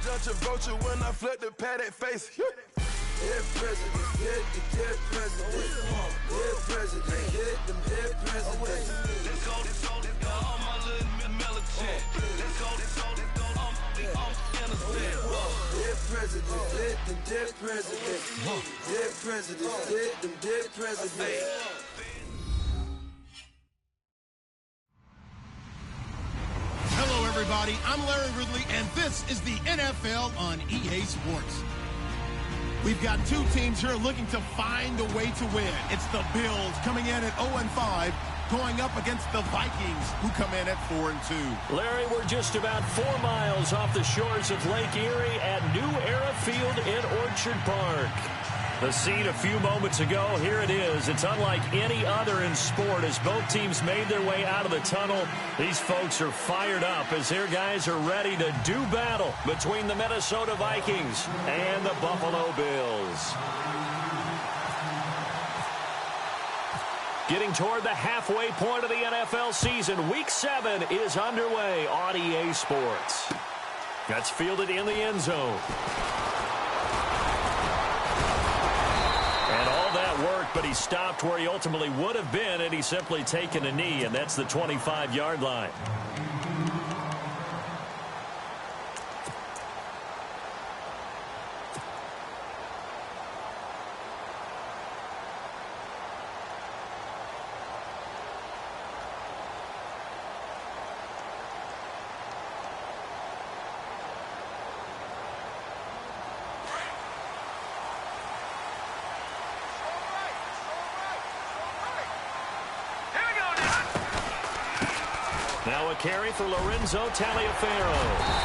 Dutch vulture when I flip the paddock face. Dead presidents, hit the dead presidents. Dead presidents, hit them dead presidents. Let's go, all my little militant. Let's go, Dead presidents, hit them dead presidents. Dead presidents, hit them dead presidents. Hello, everybody. I'm Larry Ridley, and this is the NFL on EA Sports. We've got two teams here looking to find a way to win. It's the Bills coming in at 0-5, going up against the Vikings, who come in at 4-2. Larry, we're just about 4 miles off the shores of Lake Erie at New Era Field in Orchard Park. The scene a few moments ago, here it is. It's unlike any other in sport as both teams made their way out of the tunnel. These folks are fired up as their guys are ready to do battle between the Minnesota Vikings and the Buffalo Bills. Getting toward the halfway point of the NFL season, Week 7 is underway on EA Sports. That's fielded in the end zone. And all that work, but he stopped where he ultimately would have been had he simply taken a knee, and that's the 25-yard line. Now a carry for Lorenzo Taliaferro.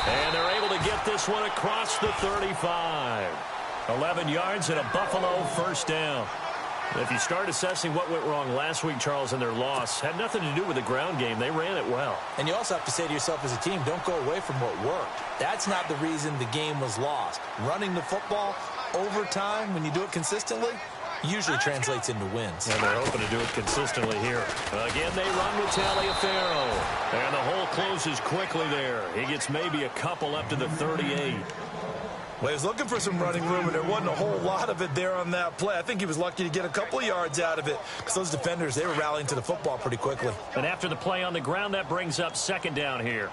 And they're able to get this one across the 35. 11 yards and a Buffalo first down. If you start assessing what went wrong last week, Charles, in their loss, had nothing to do with the ground game. They ran it well. And you also have to say to yourself as a team, don't go away from what worked. That's not the reason the game was lost. Running the football over time, when you do it consistently, usually translates into wins. And they're hoping to do it consistently here. Again, they run with Taliaferro. And the hole closes quickly there. He gets maybe a couple up to the 38. Well, he was looking for some running room, and there wasn't a whole lot of it there on that play. I think he was lucky to get a couple of yards out of it because those defenders, they were rallying to the football pretty quickly. And after the play on the ground, that brings up second down here.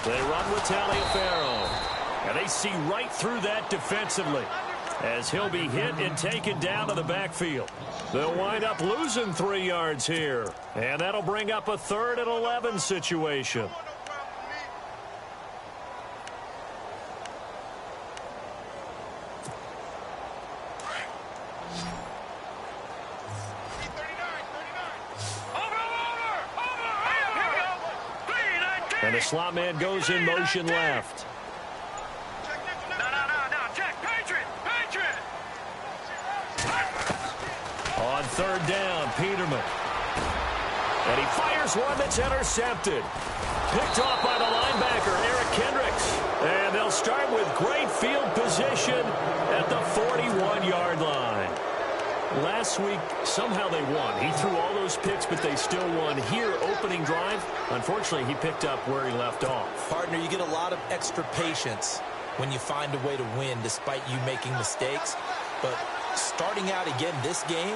They run with Taliaferro. And they see right through that defensively as he'll be hit and taken down to the backfield. They'll wind up losing 3 yards here. And that'll bring up a 3rd and 11 situation. And the slot man goes in motion left. On 3rd down, Peterman. And he fires one that's intercepted. Picked off by the linebacker, Eric Kendricks. And they'll start with great field position at the 41-yard line. Last week, somehow they won. He threw all those picks, but they still won. Here, opening drive, unfortunately, he picked up where he left off. Partner, you get a lot of extra patience when you find a way to win despite you making mistakes. But starting out again this game,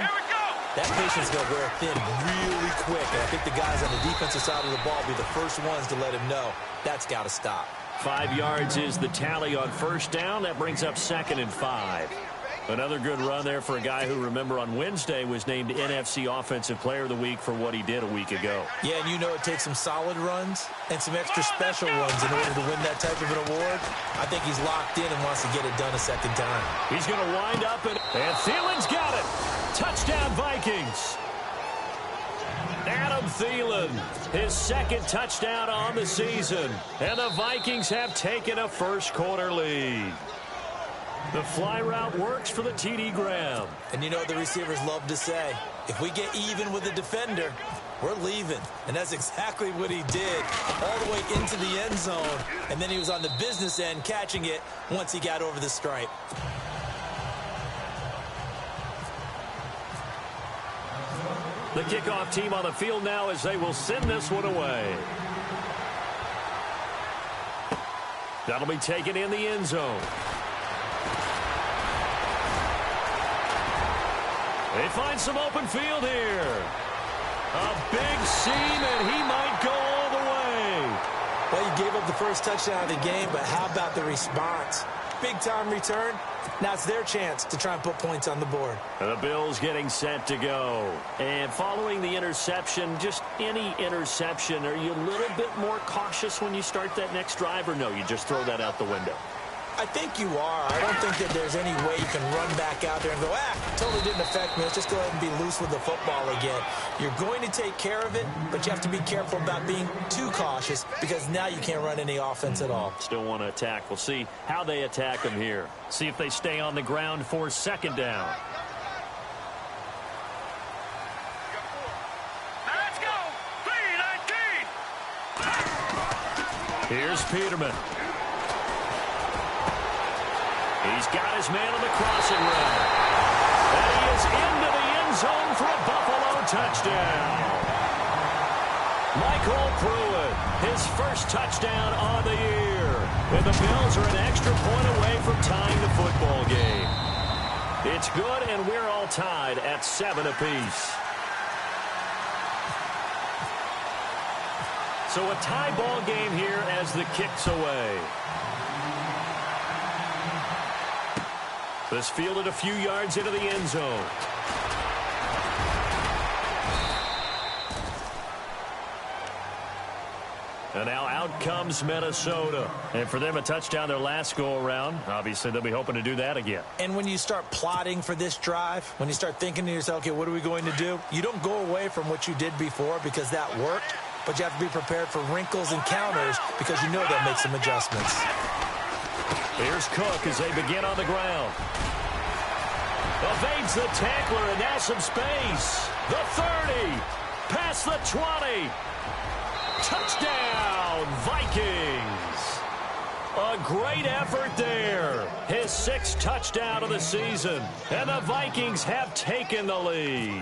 that patience is going to wear thin really quick. And I think the guys on the defensive side of the ball will be the first ones to let him know that's got to stop. 5 yards is the tally on first down. That brings up 2nd and 5. Another good run there for a guy who, remember, on Wednesday was named NFC Offensive Player of the Week for what he did a week ago. Yeah, and you know it takes some solid runs and some extra special runs in order to win that type of an award. I think he's locked in and wants to get it done a second time. He's going to wind up, and Thielen's got it. Touchdown, Vikings. Adam Thielen, his 2nd touchdown on the season. And the Vikings have taken a first-quarter lead. The fly route works for the TD Graham. And you know what the receivers love to say? If we get even with the defender, we're leaving. And that's exactly what he did all the way into the end zone. And then he was on the business end catching it once he got over the stripe. The kickoff team on the field now as they will send this one away. That'll be taken in the end zone. They find some open field here. A big seam, and he might go all the way. Well, you gave up the first touchdown of the game, but how about the response? Big-time return. Now it's their chance to try and put points on the board. The Bills getting set to go. And following the interception, just any interception, are you a little bit more cautious when you start that next drive, or no, you just throw that out the window? I think you are. I don't think that there's any way you can run back out there and go, totally didn't affect me. Let's just go ahead and be loose with the football again. You're going to take care of it, but you have to be careful about being too cautious because now you can't run any offense at all. Still want to attack. We'll see how they attack them here. See if they stay on the ground for second down. Let's go. 3-19. Here's Peterman. He's got his man on the crossing route. And he is into the end zone for a Buffalo touchdown. Michael Pruitt, his first touchdown on the year. And the Bills are an extra point away from tying the football game. It's good, and we're all tied at 7 apiece. So a tie ball game here as the kick's away. This fielded a few yards into the end zone. And now out comes Minnesota. And for them, a touchdown their last go-around. Obviously, they'll be hoping to do that again. And when you start plotting for this drive, when you start thinking to yourself, okay, what are we going to do? You don't go away from what you did before because that worked. But you have to be prepared for wrinkles and counters because you know they'll make some adjustments. Here's Cook as they begin on the ground. Evades the tackler, and now some space. The 30. Past the 20. Touchdown, Vikings. A great effort there. His 6th touchdown of the season. And the Vikings have taken the lead.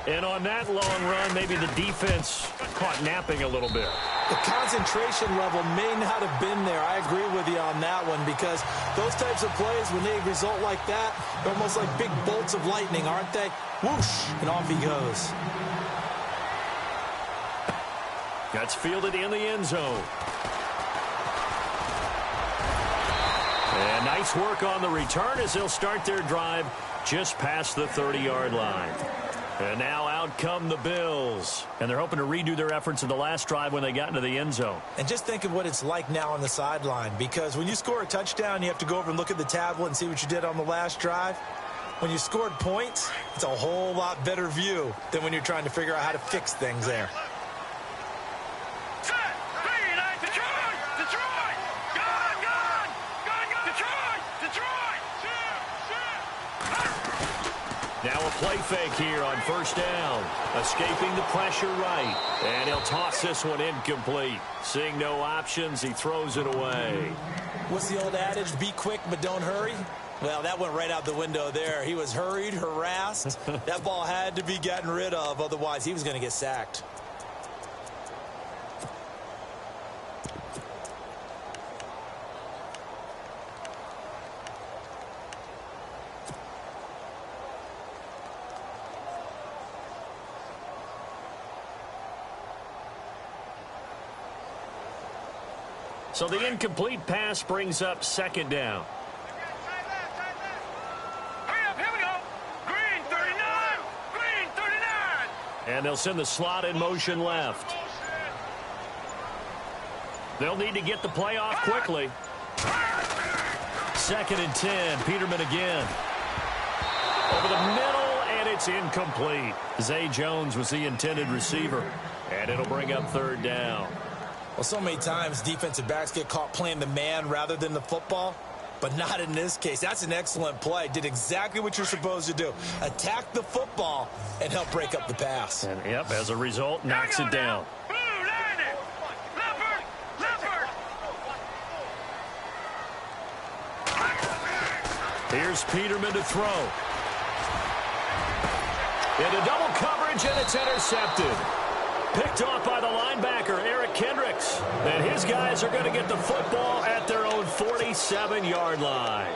And on that long run, maybe the defense caught napping a little bit. The concentration level may not have been there. I agree with you on that one because those types of plays, when they result like that, they're almost like big bolts of lightning, aren't they? Whoosh, and off he goes. That's fielded in the end zone. And nice work on the return as they'll start their drive just past the 30-yard line. And now out come the Bills. And they're hoping to redo their efforts in the last drive when they got into the end zone. And just think of what it's like now on the sideline. Because when you score a touchdown, you have to go over and look at the tablet and see what you did on the last drive. When you scored points, it's a whole lot better view than when you're trying to figure out how to fix things there. Now a play fake here on first down. Escaping the pressure right. And he'll toss this one incomplete. Seeing no options, he throws it away. What's the old adage? Be quick, but don't hurry? Well, that went right out the window there. He was hurried, harassed. That ball had to be gotten rid of. Otherwise, he was going to get sacked. So the incomplete pass brings up second down. Here we go. Green 39. Green 39. And they'll send the slot in motion left. They'll need to get the play off quickly. 2nd and 10. Peterman again. Over the middle, and it's incomplete. Zay Jones was the intended receiver. And it'll bring up 3rd down. Well, so many times defensive backs get caught playing the man rather than the football, but not in this case. That's an excellent play. Did exactly what you're supposed to do. Attack the football and help break up the pass. And, yep, as a result, knocks it down. Here's Peterman to throw. Into double coverage. coverage, and it's intercepted. Picked off by the linebacker, Eric Kendricks. And his guys are going to get the football at their own 47-yard line.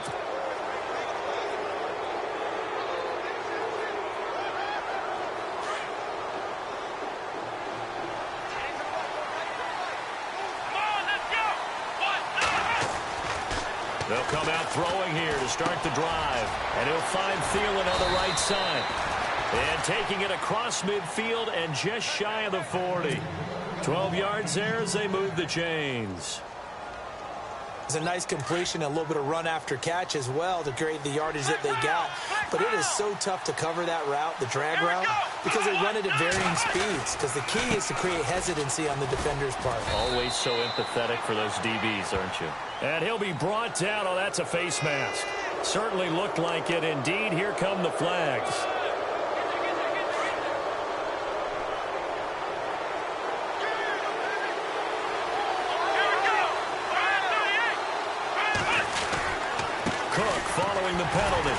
They'll come out throwing here to start the drive. And he'll find Thielen on the right side. And taking it across midfield and just shy of the 40. 12 yards there as they move the chains. It's a nice completion, a little bit of run after catch as well to create the yardage that they got. But it is so tough to cover that route, the drag route, because they run it at varying speeds. Because the key is to create hesitancy on the defender's part. Always so empathetic for those DBs, aren't you? And he'll be brought down. Oh, that's a face mask. Certainly looked like it. Indeed, here come the flags. Cook following the penalty.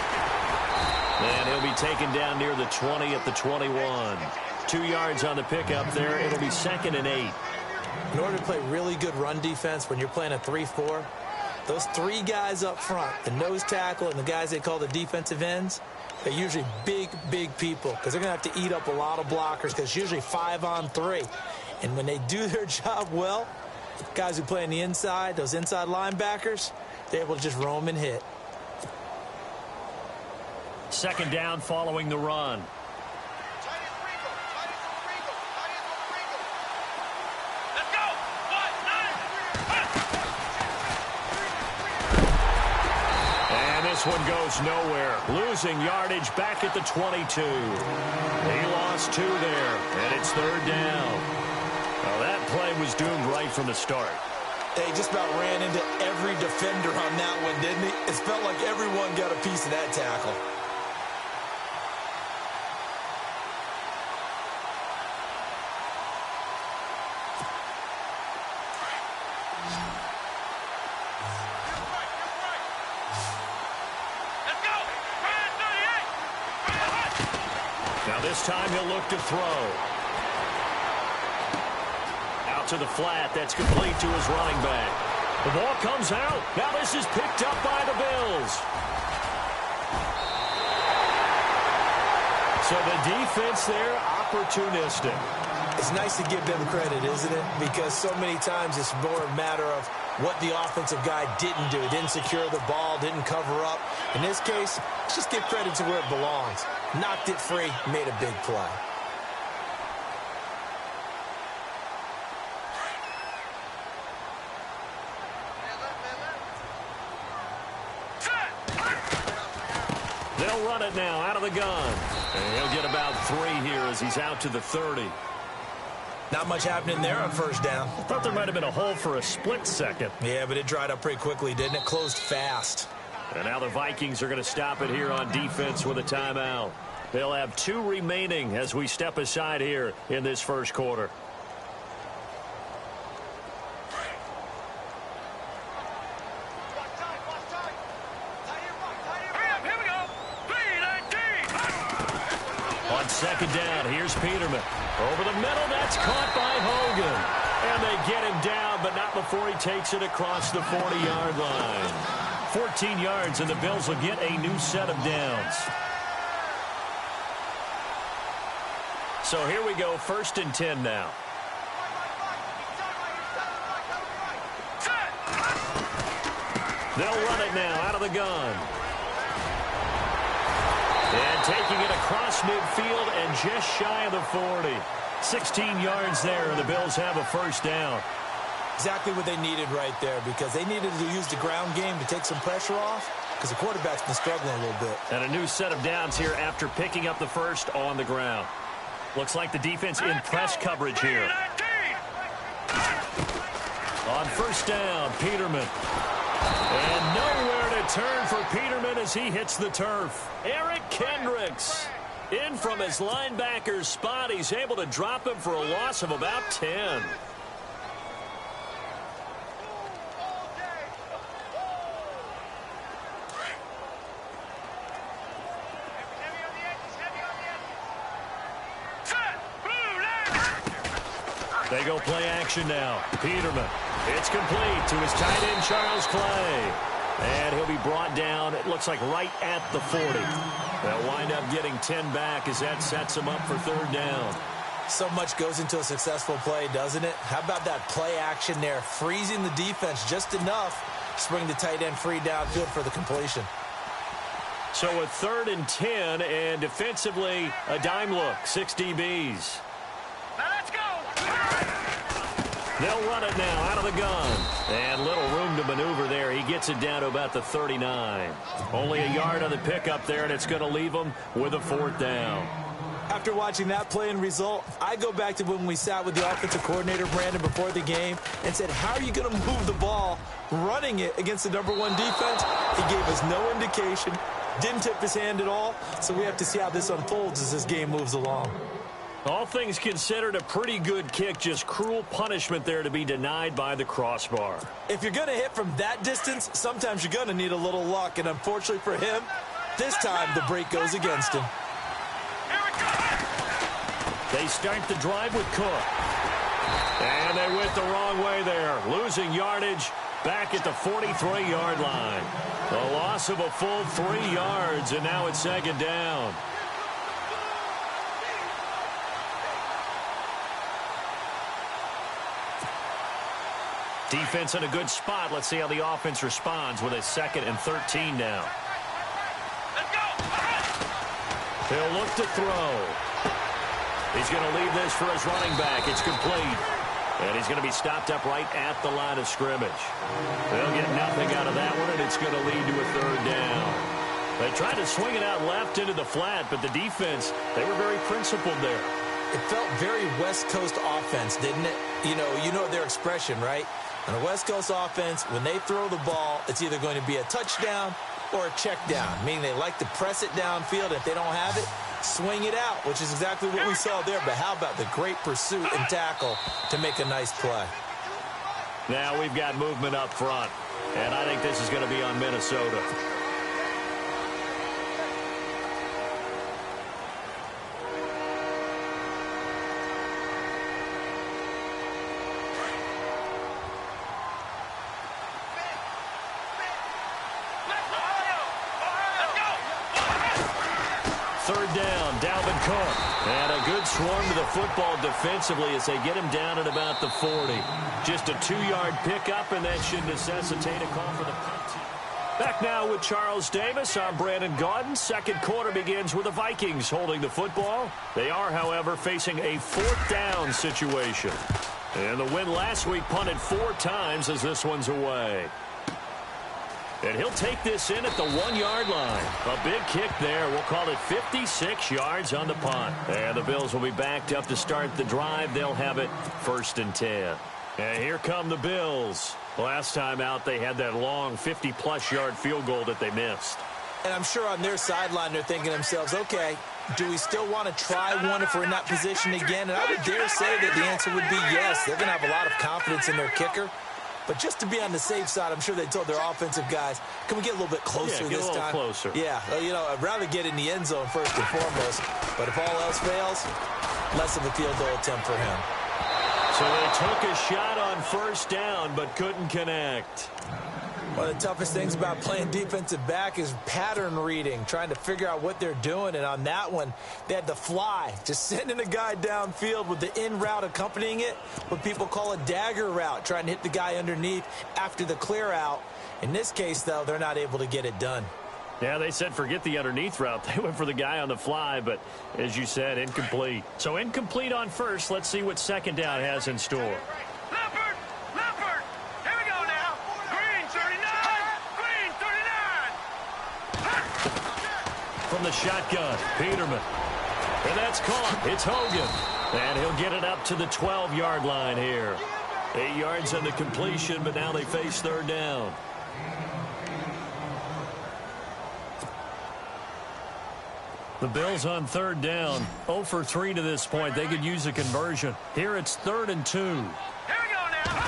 And he'll be taken down near the 20 at the 21. 2 yards on the pickup there. It'll be 2nd and 8. In order to play really good run defense when you're playing a 3-4, those 3 guys up front, the nose tackle and the guys they call the defensive ends, they're usually big, big people because they're going to have to eat up a lot of blockers because it's usually 5-on-3. And when they do their job well, guys who play on the inside, those inside linebackers, they're able to just roam and hit. 2nd down following the run. This one goes nowhere. Losing yardage back at the 22. He lost 2 there, and it's 3rd down. Well, that play was doomed right from the start. He just about ran into every defender on that one, didn't he? It felt like everyone got a piece of that tackle. This time he'll look to throw. Out to the flat. That's complete to his running back. The ball comes out. Now this is picked up by the Bills. So the defense there, opportunistic. It's nice to give them credit, isn't it? Because so many times it's more a matter of what the offensive guy didn't do. Didn't secure the ball, didn't cover up. In this case, let's just give credit to where it belongs. Knocked it free, made a big play. They'll run it now out of the gun. And he'll get about 3 here as he's out to the 30. Not much happening there on 1st down. I thought there might have been a hole for a split second. Yeah, but it dried up pretty quickly, didn't it? Closed fast. And now the Vikings are going to stop it here on defense with a timeout. They'll have 2 remaining as we step aside here in this 1st quarter. On 2nd down, here's Peterman. Over the middle, that's caught by Hogan. And they get him down, but not before he takes it across the 40-yard line. 14 yards, and the Bills will get a new set of downs. So here we go, 1st and 10 now. They'll run it now out of the gun. And taking it across midfield and just shy of the 40. 16 yards there, and the Bills have a 1st down. Exactly what they needed right there, because they needed to use the ground game to take some pressure off, because the quarterback's been struggling a little bit. And a new set of downs here after picking up the 1st on the ground. Looks like the defense in press coverage here. On 1st down, Peterman. And nowhere to turn for Peterman as he hits the turf. Eric Kendricks in from his linebacker's spot. He's able to drop him for a loss of about 10. They go play action now. Peterman. It's complete to his tight end, Charles Clay. And he'll be brought down, it looks like right at the 40. They'll wind up getting 10 back as that sets them up for third down. So much goes into a successful play, doesn't it? How about that play action there, freezing the defense just enough to bring the tight end free downfield for the completion. So a 3rd and 10, and defensively, a dime look, 6 DBs. Now let's go. They'll run it now out of the gun. And little room to maneuver there. He gets it down to about the 39. Only a yard on the pickup there, and it's going to leave him with a 4th down. After watching that play and result, I go back to when we sat with the offensive coordinator, Brandon, before the game and said, how are you going to move the ball running it against the #1 defense? He gave us no indication, didn't tip his hand at all, so we have to see how this unfolds as this game moves along. All things considered, a pretty good kick, just cruel punishment there to be denied by the crossbar. If you're going to hit from that distance, sometimes you're going to need a little luck, and unfortunately for him, this time the break goes against him. They start the drive with Cook. And they went the wrong way there, losing yardage back at the 43-yard line. A loss of a full 3 yards, and now it's 2nd down. Defense in a good spot. Let's see how the offense responds with a 2nd and 13 now. Let's go. He'll look to throw. He's going to leave this for his running back. It's complete. And he's going to be stopped up right at the line of scrimmage. They'll get nothing out of that one, and it's going to lead to a 3rd down. They tried to swing it out left into the flat, but the defense, they were very principled there. It felt very West Coast offense, didn't it? You know their expression, right? On a West Coast offense, when they throw the ball, it's either going to be a touchdown or a check down, meaning they like to press it downfield. If they don't have it, swing it out, which is exactly what we saw there. But how about the great pursuit and tackle to make a nice play? Now we've got movement up front, and I think this is going to be on Minnesota. Dalvin Cook. And a good swarm to the football defensively as they get him down at about the 40. Just a 2-yard pickup, and that should necessitate a call for the punt. Back now with Charles Davis. I'm Brandon Gaudin. 2nd quarter begins with the Vikings holding the football. They are, however, facing a 4th down situation. And the win last week punted 4 times as this one's away. And he'll take this in at the 1-yard line. A big kick there. We'll call it 56 yards on the punt. And the Bills will be backed up to start the drive. They'll have it 1st and 10. And here come the Bills. Last time out, they had that long 50-plus yard field goal that they missed. And I'm sure on their sideline, they're thinking to themselves, okay, do we still want to try one if we're in that position again? And I would dare say that the answer would be yes. They're going to have a lot of confidence in their kicker. But just to be on the safe side, I'm sure they told their offensive guys, can we get a little bit closer this time? Closer. Yeah, I'd rather get in the end zone first and foremost. But if all else fails, less of a field goal attempt for him. So they took a shot on 1st down, but couldn't connect. One of the toughest things about playing defensive back is pattern reading, trying to figure out what they're doing. And on that one, they had the fly, just sending a guy downfield with the in route accompanying it, what people call a dagger route, trying to hit the guy underneath after the clear out. In this case, though, they're not able to get it done. Yeah, they said forget the underneath route. They went for the guy on the fly, but as you said, incomplete. So incomplete on 1st. Let's see what 2nd down has in store. Leopard. Here we go now. Green 39. Green 39. From the shotgun, Peterman. And that's caught. It's Hogan. And he'll get it up to the 12-yard line here. 8 yards on the completion, but now they face 3rd down. The Bills on 3rd down, 0 for 3 to this point. They could use a conversion. Here it's 3rd and 2. Here we go now.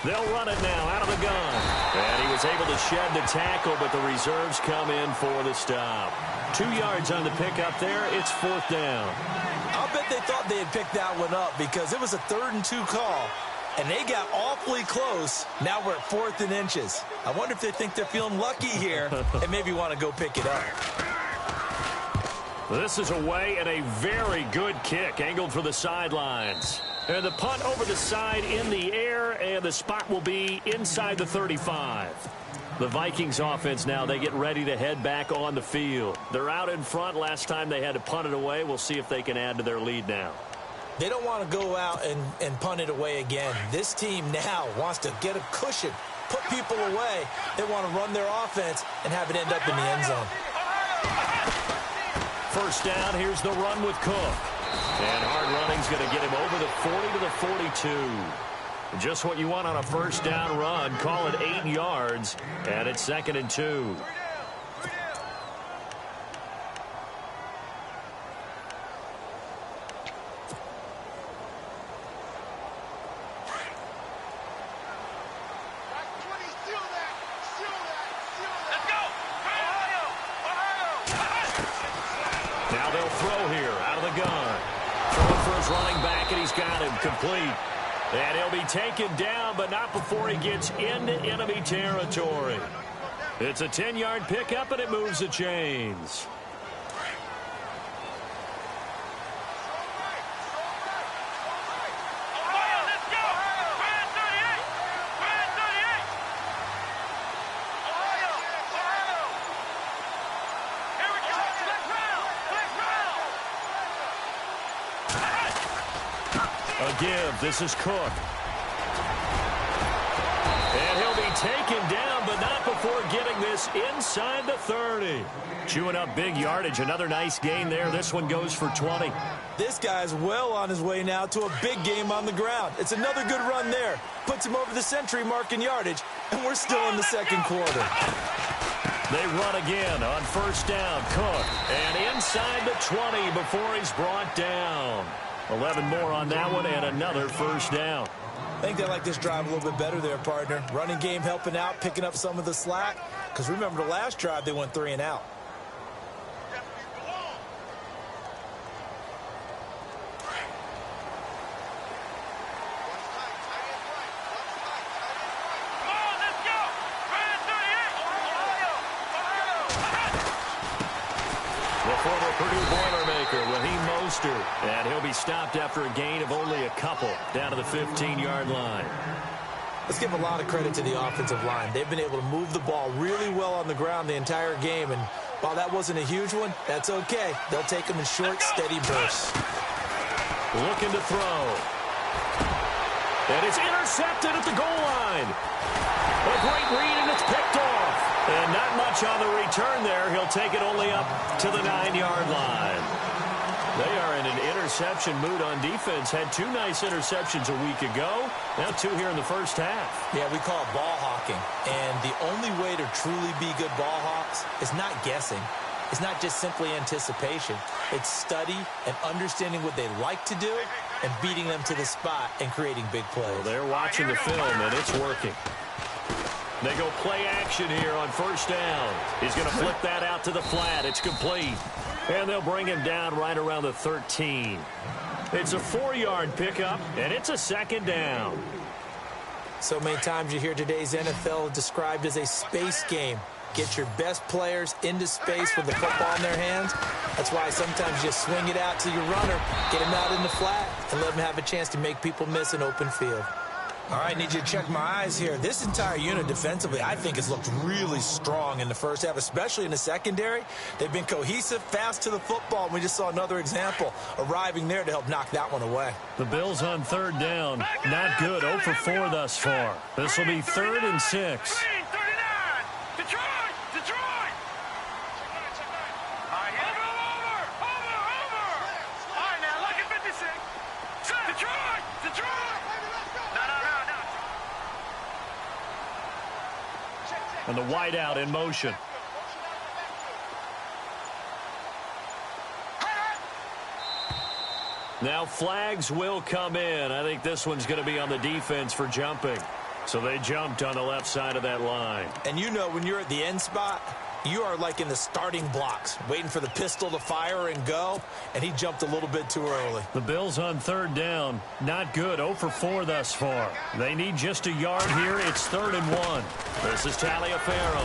They'll run it now out of the gun. And he was able to shed the tackle, but the reserves come in for the stop. 2 yards on the pickup there. It's 4th down. I'll bet they thought they they had picked that one up because it was a 3rd and 2 call, and they got awfully close. Now we're at 4th and inches. I wonder if they think they're feeling lucky here and maybe want to go pick it up. This is away and a very good kick angled for the sidelines. And the punt over the side in the air, and the spot will be inside the 35. The Vikings offense now, they get ready to head back on the field. They're out in front. Last time they had to punt it away. We'll see if they can add to their lead now. They don't want to go out and punt it away again. This team now wants to get a cushion, put people away. They want to run their offense and have it end up in the end zone. First down, here's the run with Cook. And hard running's going to get him over the 40 to the 42. Just what you want on a first down run. Call it 8 yards, and it's 2nd and 2. Now they'll throw here out of the gun. Throwing for his running back, and he's got him complete. And he'll be taken down, but not before he gets into enemy territory. It's a 10-yard pickup, and it moves the chains. Give. This is Cook. And he'll be taken down, but not before getting this inside the 30. Chewing up big yardage. Another nice gain there. This one goes for 20. This guy's well on his way now to a big game on the ground. It's another good run there. Puts him over the century mark in yardage, and we're still in the 2nd quarter. They run again on first down. Cook. And inside the 20 before he's brought down. 11 more on that one, and another first down. I think they like this drive a little bit better there, partner. Running game helping out, picking up some of the slack. Because remember, the last drive, they went 3 and out. Former Purdue Boilermaker, Raheem Mostert. And he'll be stopped after a gain of only a couple down to the 15-yard line. Let's give a lot of credit to the offensive line. They've been able to move the ball really well on the ground the entire game. And while that wasn't a huge one, that's okay. They'll take them in short, steady bursts. Looking to throw. And it's intercepted at the goal line. A great read, and it's picked off. And not much on the return there. He'll take it only up to the 9-yard line. They are in an interception mood on defense. Had 2 nice interceptions a week ago. Now 2 here in the first half. Yeah, we call it ball hawking. And the only way to truly be good ball hawks is not guessing. It's not just simply anticipation. It's study and understanding what they like to do and beating them to the spot and creating big plays. Well, they're watching the film, and it's working. They go play action here on first down. He's going to flip that out to the flat. It's complete. And they'll bring him down right around the 13. It's a 4-yard pickup, and it's a 2nd down. So many times you hear today's NFL described as a space game. Get your best players into space with the football in their hands. That's why sometimes you swing it out to your runner, get him out in the flat, and let him have a chance to make people miss an open field. All right, need you to check my eyes here. This entire unit defensively, I think, has looked really strong in the first half, especially in the secondary. They've been cohesive, fast to the football, and we just saw another example arriving there to help knock that one away. The Bills on 3rd down. Not good. 0 for 4 thus far. This will be 3rd and 6. And the wideout in motion. Now flags will come in. I think this one's going to be on the defense for jumping. So they jumped on the left side of that line. And you know when you're at the end spot, You are like in the starting blocks, waiting for the pistol to fire and go, and he jumped a little bit too early. The Bills on third down. Not good. 0 for 4 thus far. They need just a yard here. It's 3rd and 1. This is Taliaferro.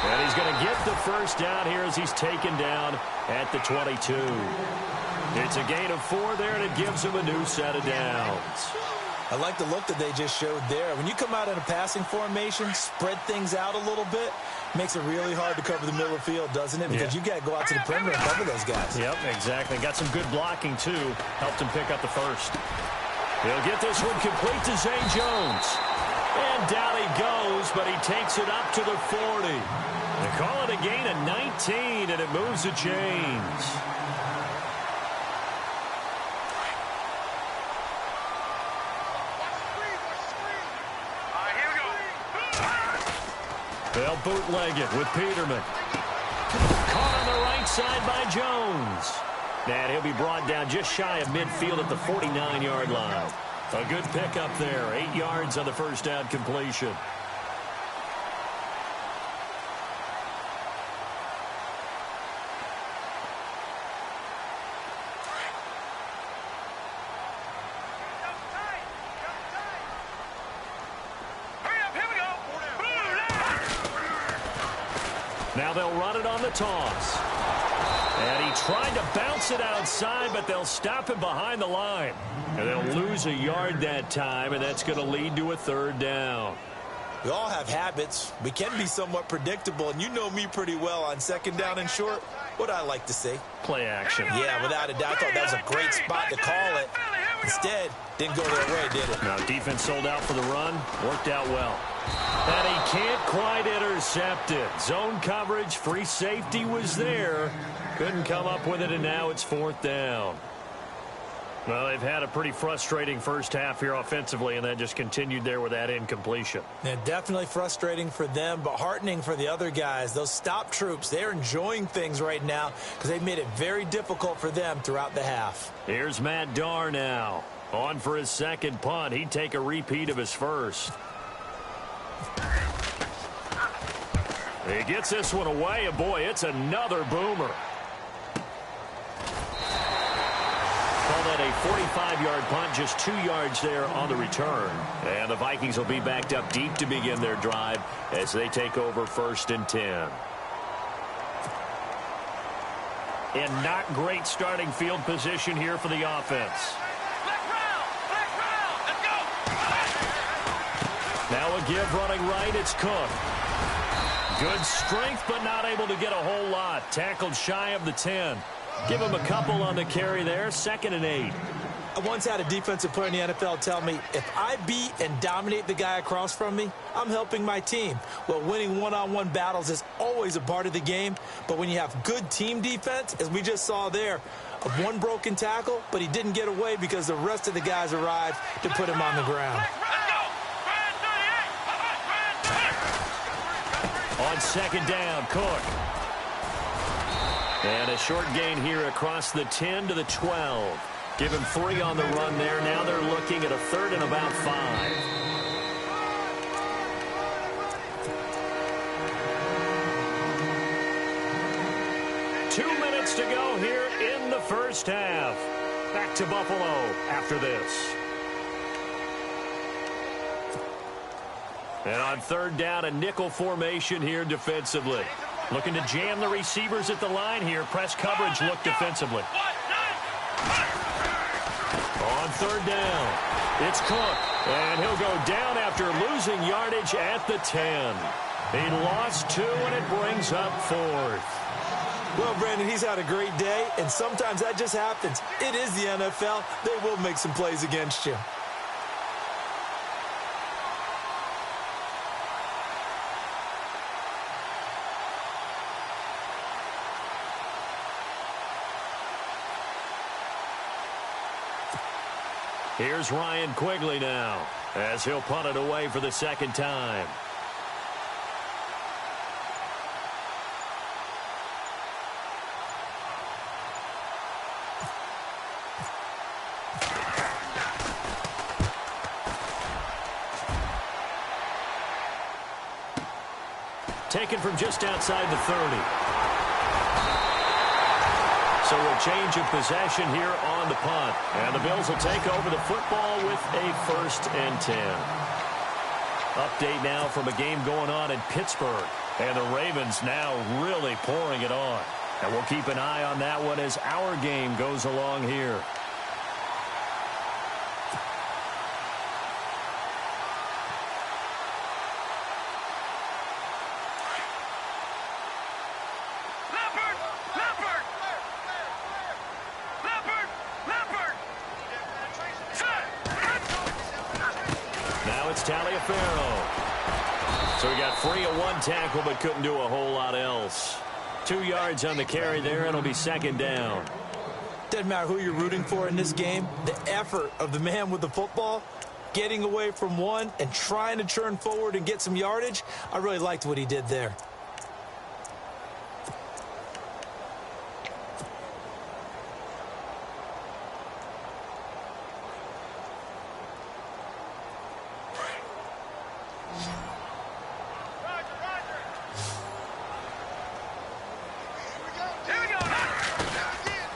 And he's going to get the first down here as he's taken down at the 22. It's a gain of 4 there, and it gives him a new set of downs. I like the look that they just showed there. When you come out in a passing formation, spread things out a little bit, makes it really hard to cover the middle of the field, doesn't it? Because you got to go out to the perimeter and cover those guys. Yep, exactly. Got some good blocking, too. Helped him pick up the first. He'll get this one complete to Zay Jones. And down he goes, but he takes it up to the 40. They call it a gain of 19, and it moves the chains. They'll bootleg it with Peterman. Caught on the right side by Jones. And he'll be brought down just shy of midfield at the 49-yard line. A good pickup there. 8 yards on the first down completion. Now they'll run it on the toss. And he tried to bounce it outside, but they'll stop him behind the line. And they'll lose a yard that time, and that's going to lead to a 3rd down. We all have habits. We can be somewhat predictable, and you know me pretty well on 2nd down and short. What I like to say? Play action. Yeah, without a doubt. I thought that was a great spot to call it. Instead, didn't go their way, did it? Now, defense sold out for the run. Worked out well. And he can't quite intercept it. Zone coverage, free safety was there. Couldn't come up with it, and now it's 4th down. Well, they've had a pretty frustrating first half here offensively, and that just continued there with that incompletion. Yeah, definitely frustrating for them, but heartening for the other guys. Those stop troops, they're enjoying things right now because they've made it very difficult for them throughout the half. Here's Matt Darr now. On for his 2nd punt. He'd take a repeat of his first. He gets this one away, and boy, it's another boomer. Call that a 45-yard punt, just 2 yards there on the return. And the Vikings will be backed up deep to begin their drive as they take over 1st and 10. And not great starting field position here for the offense. Now a give running right, it's Cook. Good strength, but not able to get a whole lot. Tackled shy of the 10. Give him a couple on the carry there. 2nd and 8. I once had a defensive player in the NFL tell me, if I beat and dominate the guy across from me, I'm helping my team. Well, winning one-on-one battles is always a part of the game, but when you have good team defense, as we just saw there, of one broken tackle, but he didn't get away because the rest of the guys arrived to put him on the ground. On 2nd down, Cook. And a short gain here across the 10 to the 12. Give him 3 on the run there. Now they're looking at a 3rd and about 5. Two minutes to go here in the first half. Back to Buffalo after this. And on 3rd down, a nickel formation here defensively. Looking to jam the receivers at the line here. Press coverage look defensively. On 3rd down, it's Cook. And he'll go down after losing yardage at the 10. He lost 2, and it brings up 4th. Well, Brandon, he's had a great day, and sometimes that just happens. It is the NFL. They will make some plays against you. Here's Ryan Quigley now as he'll punt it away for the 2nd time. taken from just outside the 30. So a change of possession here on the punt. And the Bills will take over the football with a 1st and 10. Update now from a game going on in Pittsburgh. And the Ravens now really pouring it on. And we'll keep an eye on that one as our game goes along here. So he got free of one tackle but couldn't do a whole lot else. 2 yards on the carry there, and it'll be 2nd down. Doesn't matter who you're rooting for in this game. The effort of the man with the football, getting away from one and trying to turn forward and get some yardage, I really liked what he did there.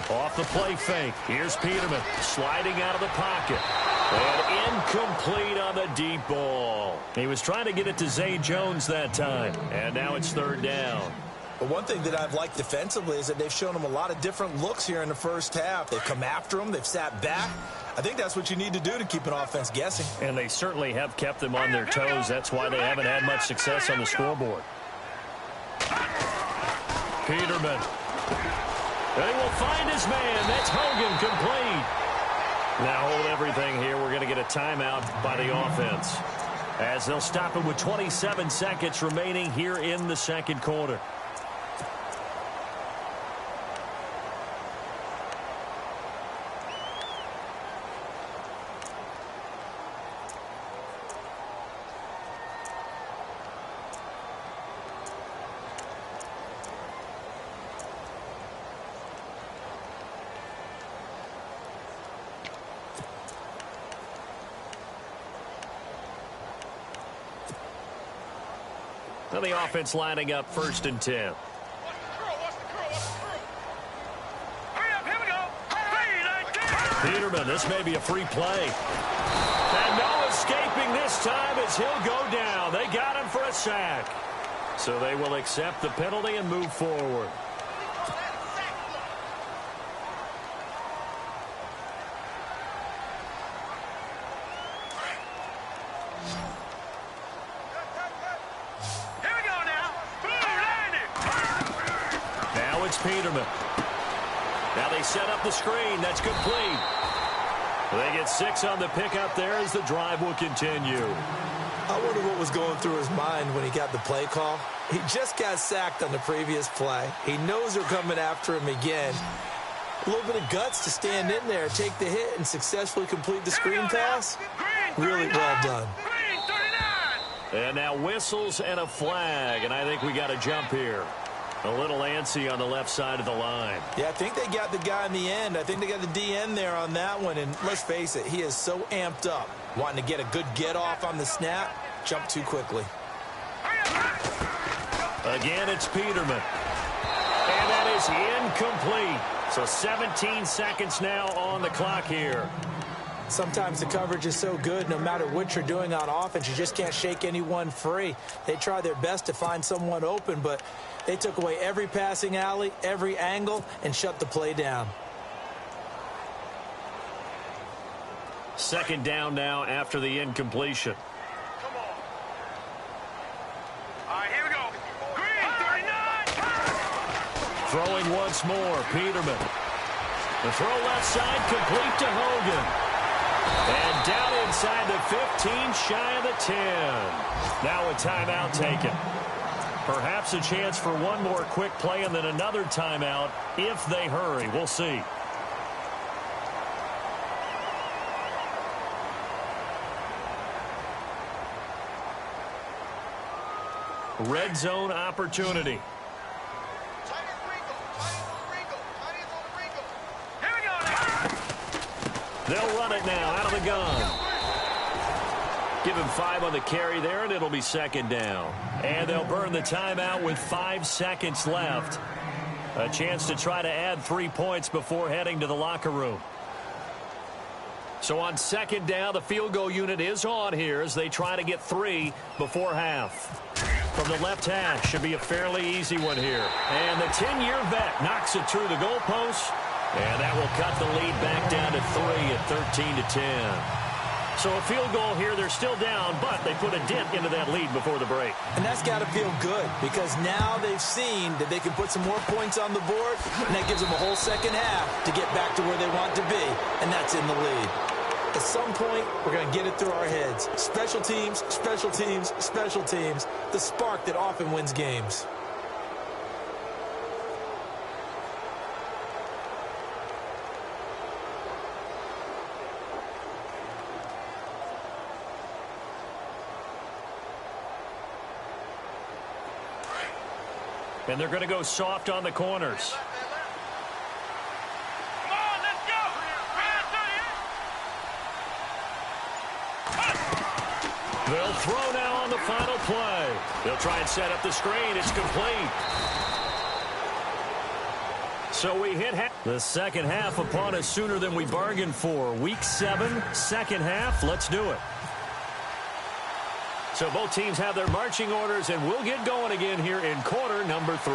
Off the play fake. Here's Peterman sliding out of the pocket. And incomplete on the deep ball. He was trying to get it to Zay Jones that time. And now it's 3rd down. But one thing that I've liked defensively is that they've shown him a lot of different looks here in the first half. They've come after him. They've sat back. I think that's what you need to do to keep an offense guessing. And they certainly have kept them on their toes. That's why they haven't had much success on the scoreboard. Peterman. They will find his man. That's Hogan, complete. Now hold everything here. We're going to get a timeout by the offense, as they'll stop it with 27 seconds remaining here in the 2nd quarter. Now the offense lining up 1st and 10. Peterman, this may be a free play. And no escaping this time as he'll go down. They got him for a sack. So they will accept the penalty and move forward. Peterman. Now they set up the screen. That's complete. They get 6 on the pickup there as the drive will continue. I wonder what was going through his mind when he got the play call. He just got sacked on the previous play. He knows they're coming after him again. A little bit of guts to stand in there, take the hit, and successfully complete the screen pass. Really well done. And now whistles and a flag, and I think we got a jump here. A little antsy on the left side of the line. Yeah, I think they got the guy in the end. I think they got the DN there on that one. And let's face it, he is so amped up. Wanting to get a good get off on the snap. Jump too quickly. Again, it's Peterman. And that is incomplete. So 17 seconds now on the clock here. Sometimes the coverage is so good, no matter what you're doing on offense, you just can't shake anyone free. They try their best to find someone open, but they took away every passing alley, every angle, and shut the play down. 2nd down now after the incompletion. Come on. All right, here we go. Green, 39. Throwing once more, Peterman. The throw left side, complete to Hogan. And down inside the 15, shy of the 10. Now a timeout taken. Perhaps a chance for one more quick play and then another timeout if they hurry. We'll see. Red zone opportunity. They'll run it now out of the gun. Give him 5 on the carry there, and it'll be second down. And they'll burn the timeout with 5 seconds left. A chance to try to add 3 points before heading to the locker room. So on second down, the field goal unit is on here as they try to get 3 before half. From the left hash, should be a fairly easy one here. And the 10-year vet knocks it through the goalpost, and that will cut the lead back down to 3 at 13-10. So a field goal here, they're still down, but they put a dent into that lead before the break. And that's got to feel good because now they've seen that they can put some more points on the board, and that gives them a whole second half to get back to where they want to be, and that's in the lead. At some point, we're going to get it through our heads. Special teams, special teams, special teams, the spark that often wins games. And they're going to go soft on the corners. Come on, let's go. They'll throw now on the final play. They'll try and set up the screen. It's complete. So we hit the second half upon us sooner than we bargained for. Week 7, second half. Let's do it. So both teams have their marching orders, and we'll get going again here in quarter number 3.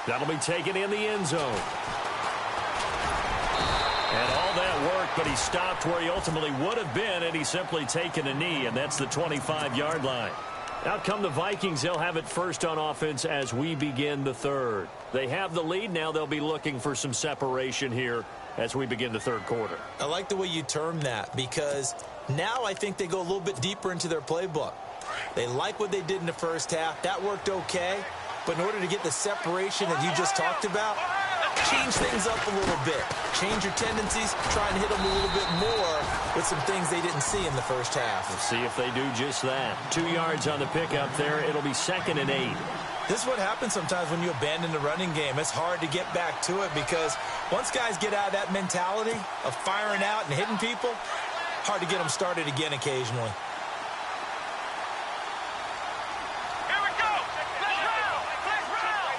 That'll be taken in the end zone. And all that work, but he stopped where he ultimately would have been, and he's simply taken a knee, and that's the 25-yard line. Out come the Vikings. They'll have it first on offense as we begin the third. They have the lead. Now they'll be looking for some separation here as we begin the third quarter. I like the way you term that because now I think they go a little bit deeper into their playbook. They like what they did in the first half. That worked okay. But in order to get the separation that you just talked about, change things up a little bit. Change your tendencies. Try and hit them a little bit more with some things they didn't see in the first half. We'll see if they do just that. 2 yards on the pickup there. It'll be 2nd and 8. This is what happens sometimes when you abandon the running game. It's hard to get back to it because once guys get out of that mentality of firing out and hitting people, hard to get them started again occasionally. Here we go. Let's round. Let's round.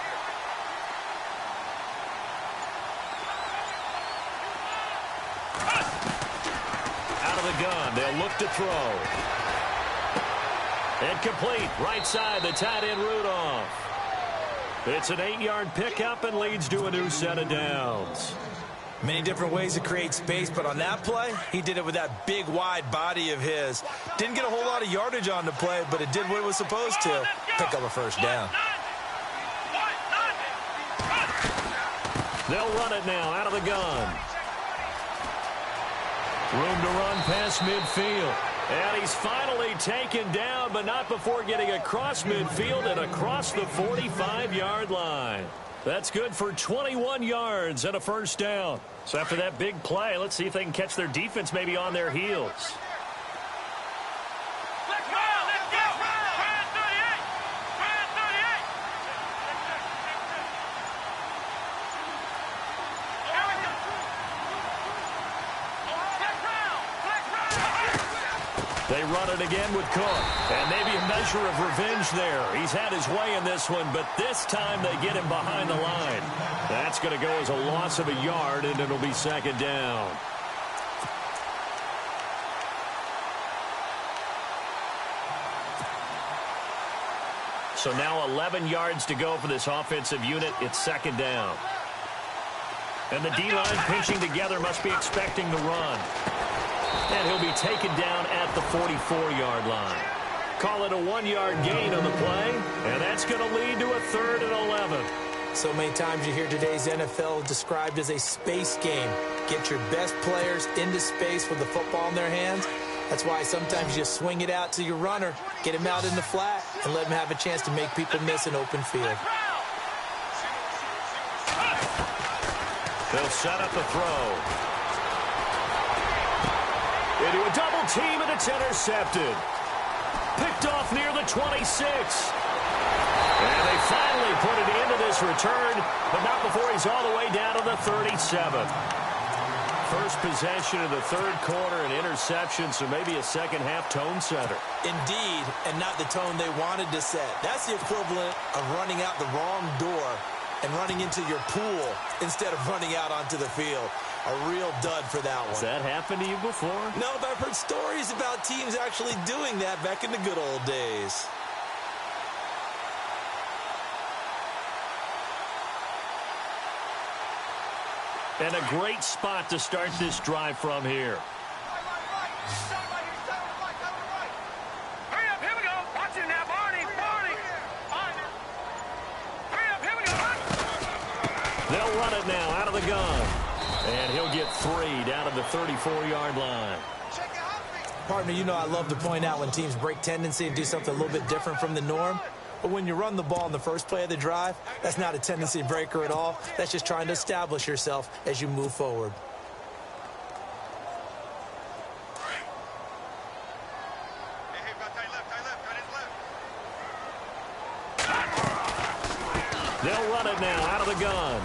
Out of the gun. They'll look to throw. And complete. Right side, the tight end Rudolph. It's an 8-yard pickup and leads to a new set of downs. Many different ways to create space, but on that play, he did it with that big, wide body of his. Didn't get a whole lot of yardage on the play, but it did what it was supposed to. Pick up a first down. They'll run it now out of the gun. Room to run past midfield. And he's finally taken down, but not before getting across midfield and across the 45-yard line. That's good for 21 yards and a first down. So after that big play, let's see if they can catch their defense maybe on their heels. Let's go. Let's go. Brand 38. Brand 38. Here we go. Let's round. Let's round. They run it again with Cook. And maybe a measure of revenge there. He's had his way in this one, but this time they get him behind the line. That's going to go as a loss of a yard, and it'll be 2nd down. So now 11 yards to go for this offensive unit. It's 2nd down. And the D-line pinching together must be expecting the run. And he'll be taken down at the 44-yard line. Call it a 1-yard gain on the play, and that's going to lead to a 3rd and 11. So many times you hear today's NFL described as a space game. Get your best players into space with the football in their hands. That's why sometimes you just swing it out to your runner, get him out in the flat, and let him have a chance to make people miss an open field. They'll set up the throw. Into a double team, and it's intercepted. Picked off near the 26. And they finally put it into this return, but not before he's all the way down to the 37. first possession of the third quarter, an interception, so maybe a second-half tone setter. Indeed, and not the tone they wanted to set. That's the equivalent of running out the wrong door and running into your pool instead of running out onto the field. A real dud for that one. Has that happened to you before? No, but I've heard stories about teams actually doing that back in the good old days. And a great spot to start this drive from here. Hurry up, here we go. Watch it now, Barney. Hurry up, here we go. They'll run it now out of the gun. And he'll get 3 down to the 34-yard line. Partner, you know I love to point out when teams break tendency and do something a little bit different from the norm. But when you run the ball in the first play of the drive, that's not a tendency breaker at all. That's just trying to establish yourself as you move forward. They'll run it now out of the gun.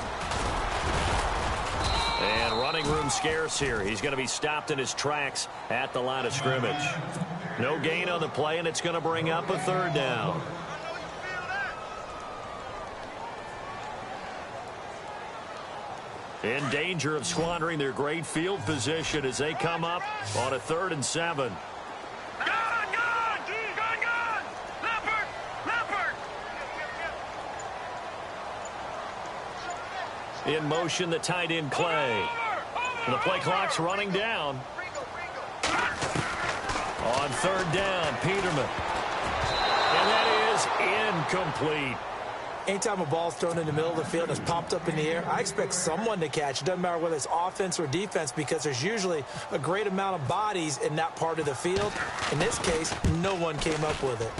And running room scarce here. He's going to be stopped in his tracks at the line of scrimmage. No gain on the play, and it's going to bring up a third down. In danger of squandering their great field position as they come up on a 3rd and 7. In motion, the tight end, Clay. And the play clock's running down. On 3rd down, Peterman. And that is incomplete. Anytime a ball's thrown in the middle of the field and is popped up in the air, I expect someone to catch. It doesn't matter whether it's offense or defense because there's usually a great amount of bodies in that part of the field. In this case, no one came up with it.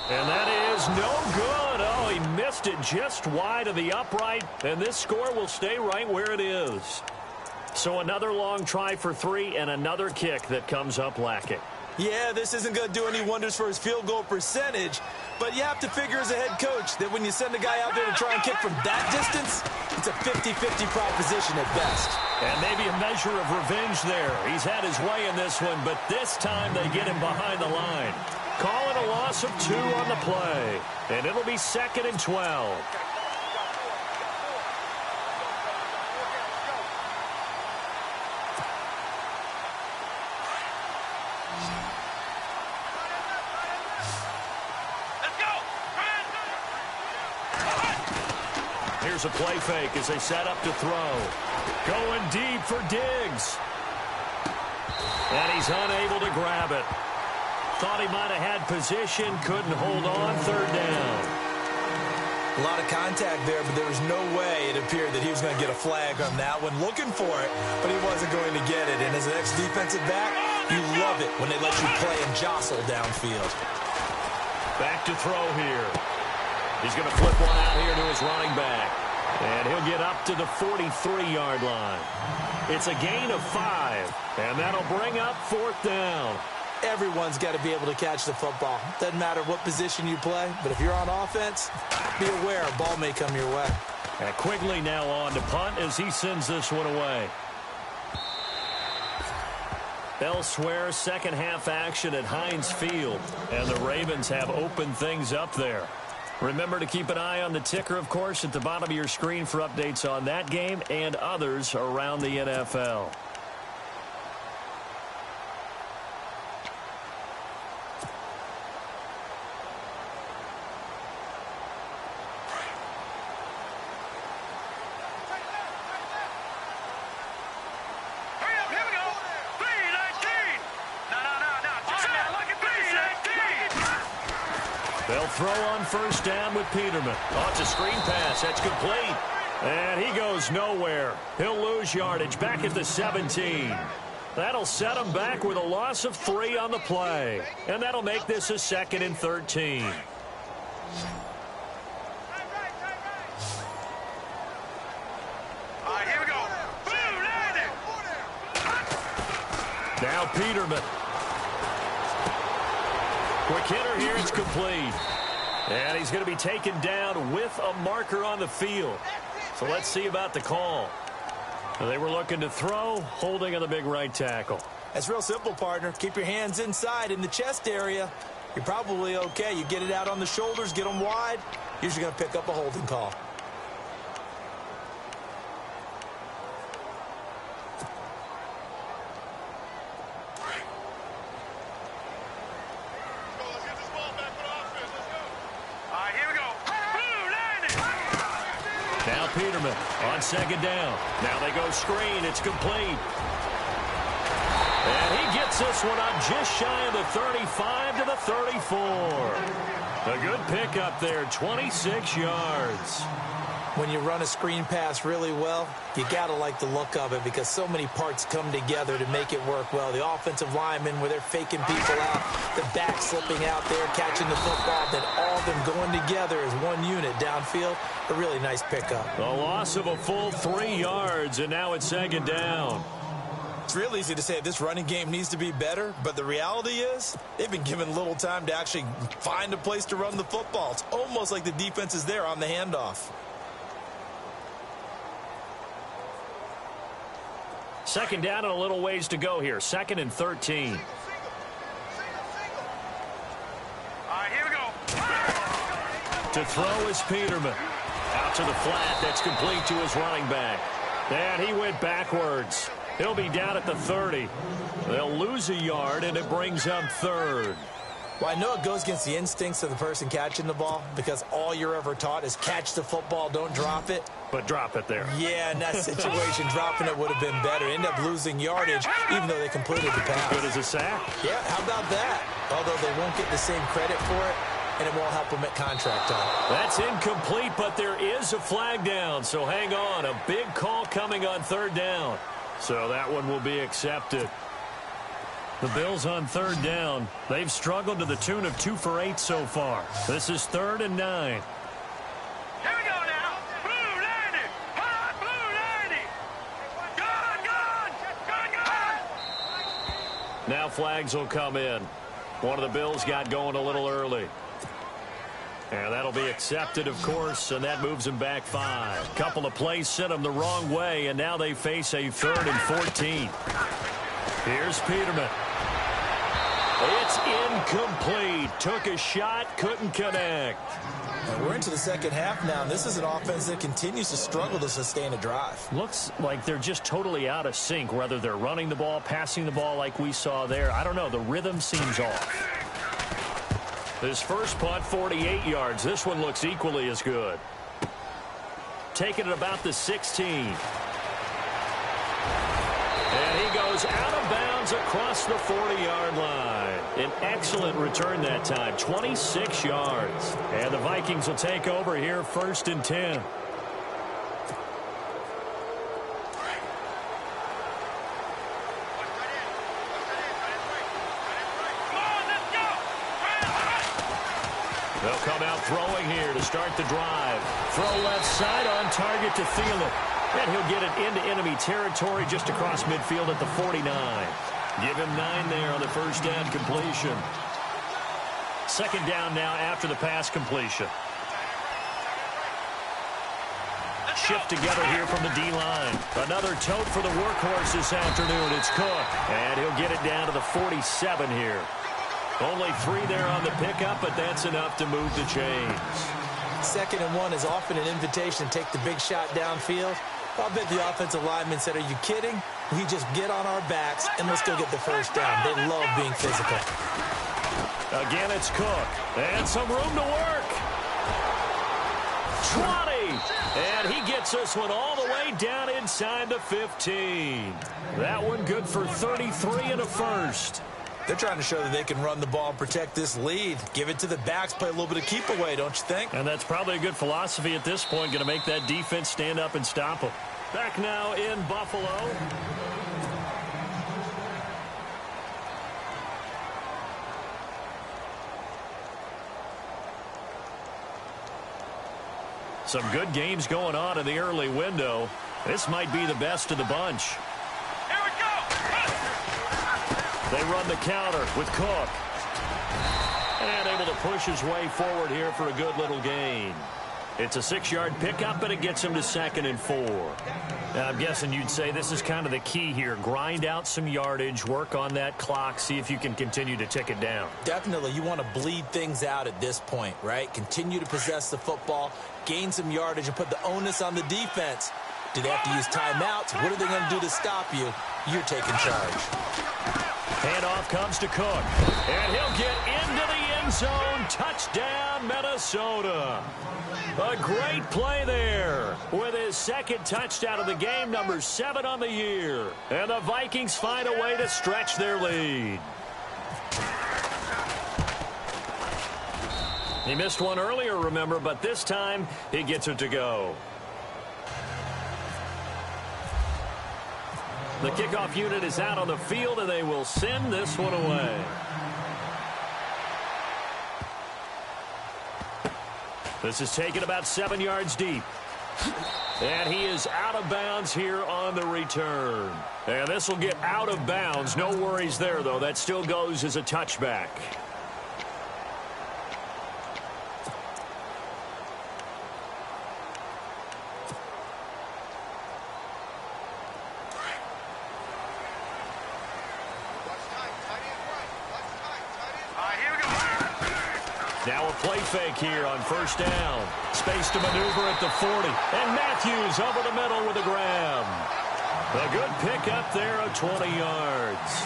And that is no good. Oh, he missed it just wide of the upright, and this score will stay right where it is. So another long try for 3 and another kick that comes up lacking. Yeah, this isn't going to do any wonders for his field goal percentage, but you have to figure as a head coach that when you send a guy out there to try and kick from that distance, it's a 50-50 proposition at best. And maybe a measure of revenge there. He's had his way in this one, but this time they get him behind the line. Calling a loss of 2 on the play, and it'll be 2nd and 12. Here's a play fake as they set up to throw. Going deep for Diggs. And he's unable to grab it. Thought he might have had position, couldn't hold on. 3rd down. A lot of contact there, but there was no way it appeared that he was going to get a flag on that one. Looking for it, but he wasn't going to get it. And as an ex-defensive back, you love it when they let you play and jostle downfield. Back to throw here. He's going to flip one out here to his running back. And he'll get up to the 43-yard line. It's a gain of 5, and that'll bring up 4th down. Everyone's got to be able to catch the football. Doesn't matter what position you play, but if you're on offense, be aware a ball may come your way. And Quigley now on to punt as he sends this one away. Elsewhere, second half action at Heinz Field, and the Ravens have opened things up there. Remember to keep an eye on the ticker, of course, at the bottom of your screen for updates on that game and others around the NFL. They'll throw on 1st down with Peterman. Oh, it's a screen pass. That's complete. And he goes nowhere. He'll lose yardage back at the 17. That'll set him back with a loss of 3 on the play. And that'll make this a 2nd and 13. All right, here we go. Boom, now Peterman. Quick hitter here, it's complete. And he's going to be taken down with a marker on the field. So let's see about the call. They were looking to throw, holding on the big right tackle. That's real simple, partner. Keep your hands inside in the chest area. You're probably okay. You get it out on the shoulders, get them wide. Usually going to pick up a holding call. Now Peterman on second down. Now they go screen. It's complete. And he gets this one up just shy of the 35 to the 34. A good pickup there, 26 yards. When you run a screen pass really well, you got to like the look of it because so many parts come together to make it work well. The offensive linemen, where they're faking people out, the back slipping out there, catching the football, then all of them going together as one unit downfield. A really nice pickup. A loss of a full 3 yards, and now it's second down. It's real easy to say this running game needs to be better, but the reality is they've been given little time to actually find a place to run the football. It's almost like the defense is there on the handoff. Second down and a little ways to go here. 2nd and 13. All right, here we go. To throw is Peterman. Out to the flat. That's complete to his running back. And he went backwards. He'll be down at the 30. They'll lose a yard, and it brings up 3rd. Well, I know it goes against the instincts of the person catching the ball because all you're ever taught is catch the football, don't drop it. But drop it there. Yeah, in that situation, dropping it would have been better. End up losing yardage, even though they completed the pass. Good as a sack. Yeah, how about that? Although they won't get the same credit for it, and it won't help them at contract time. That's incomplete, but there is a flag down, so hang on. A big call coming on 3rd down. So that one will be accepted. The Bills on 3rd down. They've struggled to the tune of 2 for 8 so far. This is 3rd and 9. Here we go now. Blue 90. Hot blue 90. Gun. Now flags will come in. One of the Bills got going a little early. And that'll be accepted, of course, and that moves them back 5. Couple of plays sent them the wrong way, and now they face a 3rd and 14. Here's Peterman. It's incomplete. Took a shot, couldn't connect. And we're into the second half now. This is an offense that continues to struggle to sustain a drive. Looks like they're just totally out of sync, whether they're running the ball, passing the ball like we saw there. I don't know. The rhythm seems off. His first punt, 48 yards. This one looks equally as good. Taking it about the 16. And he goes out of bounds across the 40-yard line. An excellent return that time, 26 yards. And the Vikings will take over here, 1st and 10. They'll come out throwing here to start the drive. Throw left side on target to Thielen. And he'll get it into enemy territory just across midfield at the 49. Give him 9 there on the first down completion. Second down now after the pass completion. Shift together here from the D-line. Another tote for the workhorse this afternoon. It's Cook. And he'll get it down to the 47 here. Only 3 there on the pickup, but that's enough to move the chains. 2nd and 1 is often an invitation to take the big shot downfield. I'll bet the offensive lineman said, are you kidding? We just get on our backs and let's go get the first down. They love being physical. Again, it's Cook. And some room to work. 20. And he gets this one all the way down inside the 15. That one good for 33 and a first. They're trying to show that they can run the ball and protect this lead. Give it to the backs, play a little bit of keep away, don't you think? And that's probably a good philosophy at this point, going to make that defense stand up and stop them. Back now in Buffalo. Some good games going on in the early window. This might be the best of the bunch. Here we go. They run the counter with Cook. And able to push his way forward here for a good little gain. It's a 6-yard pickup, but it gets him to 2nd and 4. Now, I'm guessing you'd say this is kind of the key here. Grind out some yardage, work on that clock, see if you can continue to tick it down. Definitely, you want to bleed things out at this point, right? Continue to possess the football, gain some yardage, and put the onus on the defense. Do they have to use timeouts? What are they going to do to stop you? You're taking charge. Handoff comes to Cook, and he'll get into the end zone. Touchdown, Minnesota. A great play there with his 2nd touchdown of the game, number 7 on the year. And the Vikings find a way to stretch their lead. He missed one earlier, remember, but this time he gets it to go. The kickoff unit is out on the field, and they will send this one away. This is taken about 7 yards deep. And he is out of bounds here on the return. And this will get out of bounds. No worries there, though. That still goes as a touchback. Now a play fake here on 1st down. Space to maneuver at the 40. And Matthews over the middle with a grab. A good pickup there of 20 yards.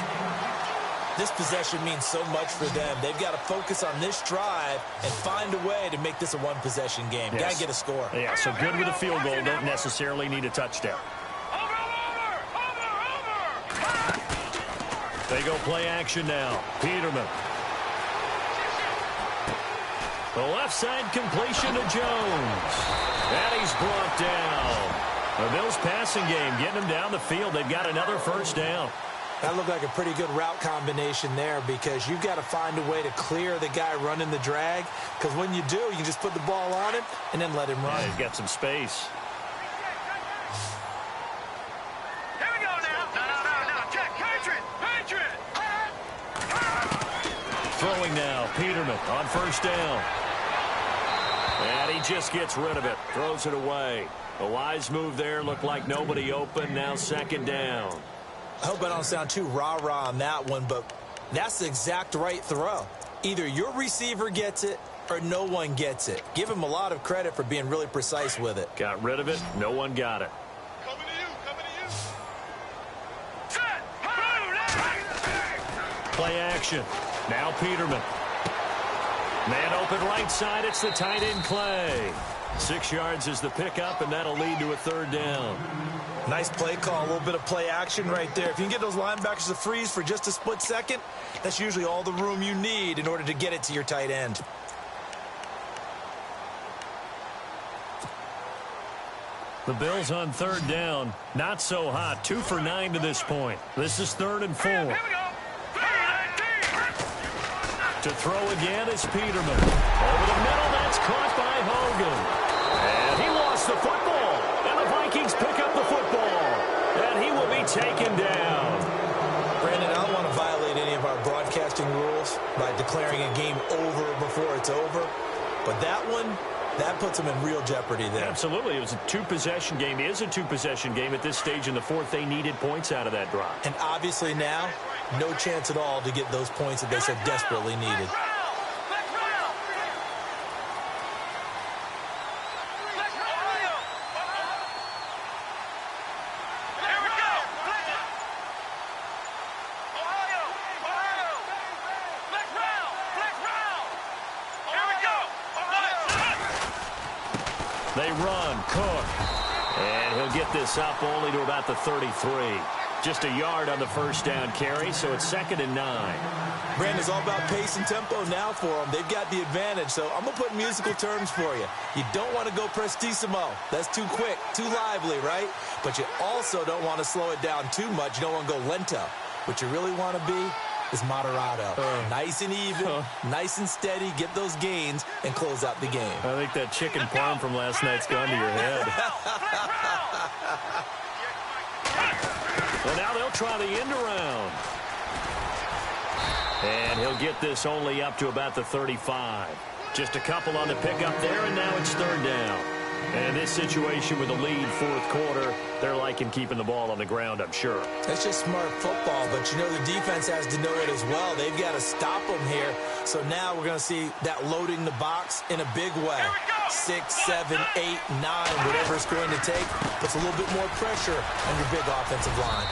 This possession means so much for them. They've got to focus on this drive and find a way to make this a one-possession game. Yes. Got to get a score. Yeah, so good with a field goal. Don't necessarily need a touchdown. They go play action now. Peterman. The left side completion to Jones. And he's brought down. The Bills passing game getting him down the field. They've got another 1st down. That looked like a pretty good route combination there because you've got to find a way to clear the guy running the drag. Because when you do, you can just put the ball on him and then let him run. Yeah, he's got some space. Here we go now. No. Check. Patriot. Throwing now. Peterman on 1st down. And he just gets rid of it. Throws it away. A wise move there. Looked like nobody open. Now 2nd down. I hope I don't sound too rah-rah on that one, but that's the exact right throw. Either your receiver gets it or no one gets it. Give him a lot of credit for being really precise with it. Got rid of it. No one got it. Coming to you. Set. Play action. Now Peterman. Man open right side. It's the tight end Clay. 6 yards is the pickup, and that'll lead to a 3rd down. Nice play call, a little bit of play action right there. If you can get those linebackers to freeze for just a split second, that's usually all the room you need in order to get it to your tight end. The Bills on 3rd down. Not so hot. 2 for 9 to this point. This is 3rd and 4. Here we go. To throw again is Peterman. Over the middle, that's caught by Hogan. And he lost the football. And the Vikings pick up the football. And he will be taken down. Brandon, I don't want to violate any of our broadcasting rules by declaring a game over before it's over. But that one, that puts them in real jeopardy there. Absolutely. It was a 2-possession game. It is a 2-possession game at this stage in the 4th. They needed points out of that drive. And obviously now, no chance at all to get those points that they so desperately needed. They run. Cook. And he'll get this up only to about the 33. Just a yard on the 1st down carry, so it's 2nd and 9. Brandon, it's all about pace and tempo now for them. They've got the advantage, so I'm going to put musical terms for you. You don't want to go prestissimo. That's too quick, too lively, right? But you also don't want to slow it down too much. You don't want to go lento. What you really want to be is moderato. Nice and even, nice and steady, get those gains, and close out the game. I think that chicken parm from last night's gone to your head. Well, now they'll try the end around. And he'll get this only up to about the 35. Just a couple on the pickup there, and now it's third down. And this situation with the lead fourth quarter, they're liking keeping the ball on the ground, I'm sure. It's just smart football, but you know the defense has to know it as well. They've got to stop them here. So now we're going to see that loading the box in a big way. 6, 7, 8, 9, whatever it's going to take, puts a little bit more pressure on your big offensive line.